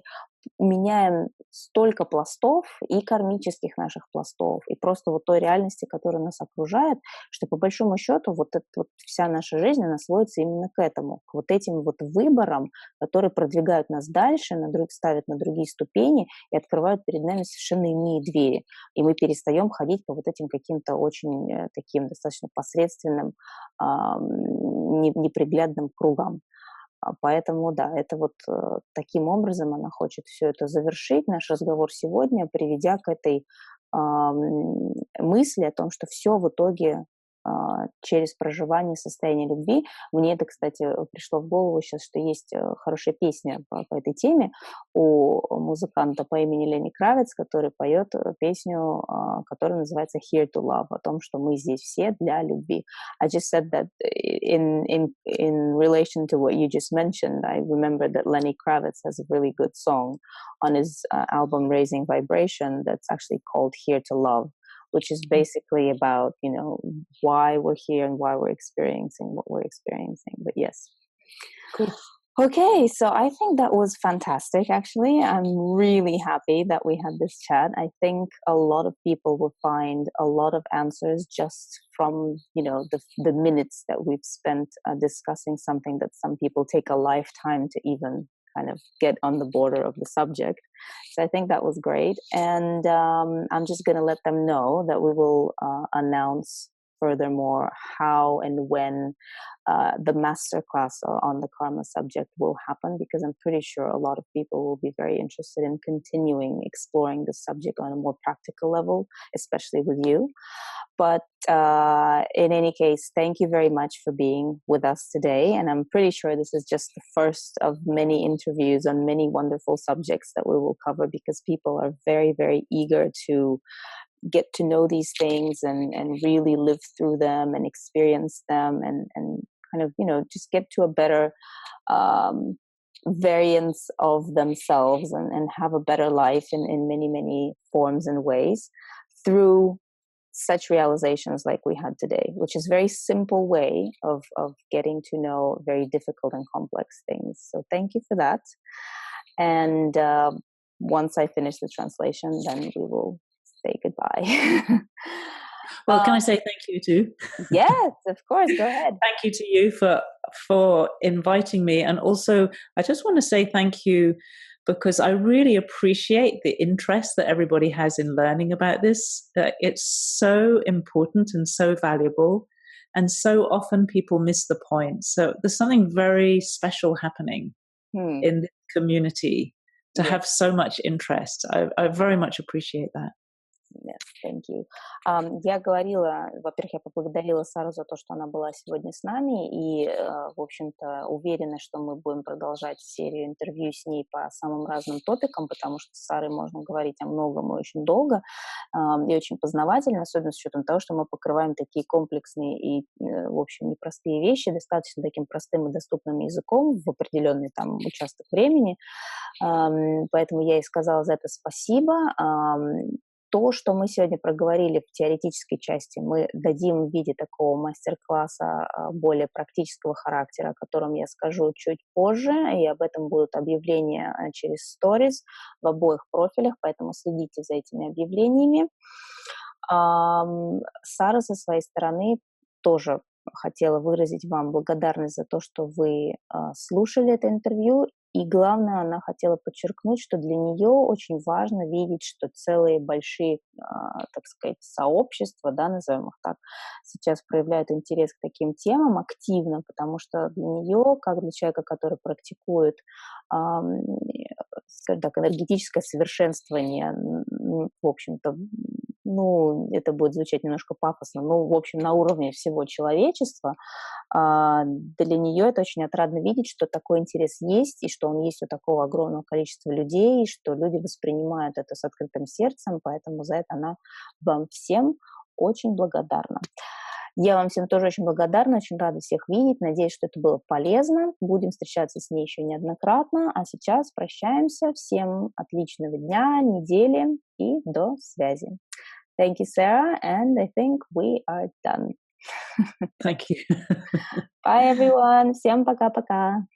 меняем столько пластов и кармических наших пластов, и просто вот той реальности, которая нас окружает, что по большому счету вот вся наша жизнь, она сводится именно к этому, к вот этим вот выборам, которые продвигают нас дальше, ставят на другие ступени и открывают перед нами совершенно иные двери. И мы перестаем ходить по вот этим каким-то очень таким достаточно посредственным, неприглядным кругам. Поэтому, да, это вот таким образом она хочет все это завершить, наш разговор сегодня, приведя к этой мысли о том, что все в итоге через проживание состояния любви. Мне это, кстати, пришло в голову сейчас, что есть хорошая песня по этой теме у музыканта по имени Лени Кравец, который поет песню, которая называется «Here to Love», о том, что мы здесь все для любви. I just said that in relation to what you just mentioned, I remember that Lenny Kravitz has a really good song on his album Raising Vibration that's actually called «Here to Love», which is basically about, you know, why we're here and why we're experiencing what we're experiencing. But yes. Cool. Okay, so I think that was fantastic, actually. I'm really happy that we had this chat. I think a lot of people will find a lot of answers just from, you know, the minutes that we've spent discussing something that some people take a lifetime to even kind of get on the border of the subject. So I think that was great. And I'm just going to let them know that we will announce furthermore how and when the masterclass on the karma subject will happen, because I'm pretty sure a lot of people will be very interested in continuing exploring the subject on a more practical level, especially with you. But in any case, thank you very much for being with us today. And I'm pretty sure this is just the first of many interviews on many wonderful subjects that we will cover, because people are very, very eager to get to know these things and really live through them and experience them and kind of, just get to a better variance of themselves and have a better life in many, many forms and ways through such realizations like we had today, which is a very simple way of getting to know very difficult and complex things. So thank you for that. And once I finish the translation, then we will say goodbye. Well, can I say thank you too? Yes, of course. Go ahead. Thank you to you for inviting me. And also, I just want to say thank you because I really appreciate the interest that everybody has in learning about this. It's so important and so valuable. And so often people miss the point. So there's something very special happening in this community to have so much interest. I very much appreciate that. Yes, thank you. Я говорила, во-первых, я поблагодарила Сару за то, что она была сегодня с нами, и, в общем-то, уверена, что мы будем продолжать серию интервью с ней по самым разным топикам, потому что с Сарой можно говорить о многом и очень долго, и очень познавательно, особенно с учетом того, что мы покрываем такие комплексные и, в общем, непростые вещи достаточно таким простым и доступным языком в определенный там участок времени, поэтому я ей сказала за это спасибо. То, что мы сегодня проговорили в теоретической части, мы дадим в виде такого мастер-класса более практического характера, о котором я скажу чуть позже, и об этом будут объявления через stories в обоих профилях, поэтому следите за этими объявлениями. Сара со своей стороны тоже хотела выразить вам благодарность за то, что вы слушали это интервью. И главное, она хотела подчеркнуть, что для нее очень важно видеть, что целые большие, так сказать, сообщества, да, назовем их так, сейчас проявляют интерес к таким темам активно, потому что для нее, как для человека, который практикует, скажем так, энергетическое совершенствование, в общем-то, это будет звучать немножко пафосно, в общем, на уровне всего человечества, для нее это очень отрадно видеть, что такой интерес есть, и что он есть у такого огромного количества людей, и что люди воспринимают это с открытым сердцем, поэтому за это она вам всем очень благодарна. Я вам всем тоже очень благодарна, очень рада всех видеть, надеюсь, что это было полезно. Будем встречаться с ней еще неоднократно, а сейчас прощаемся. Всем отличного дня, недели и до связи. Thank you, Sarah, and I think we are done. Thank you. Bye, everyone. Всем пока-пока.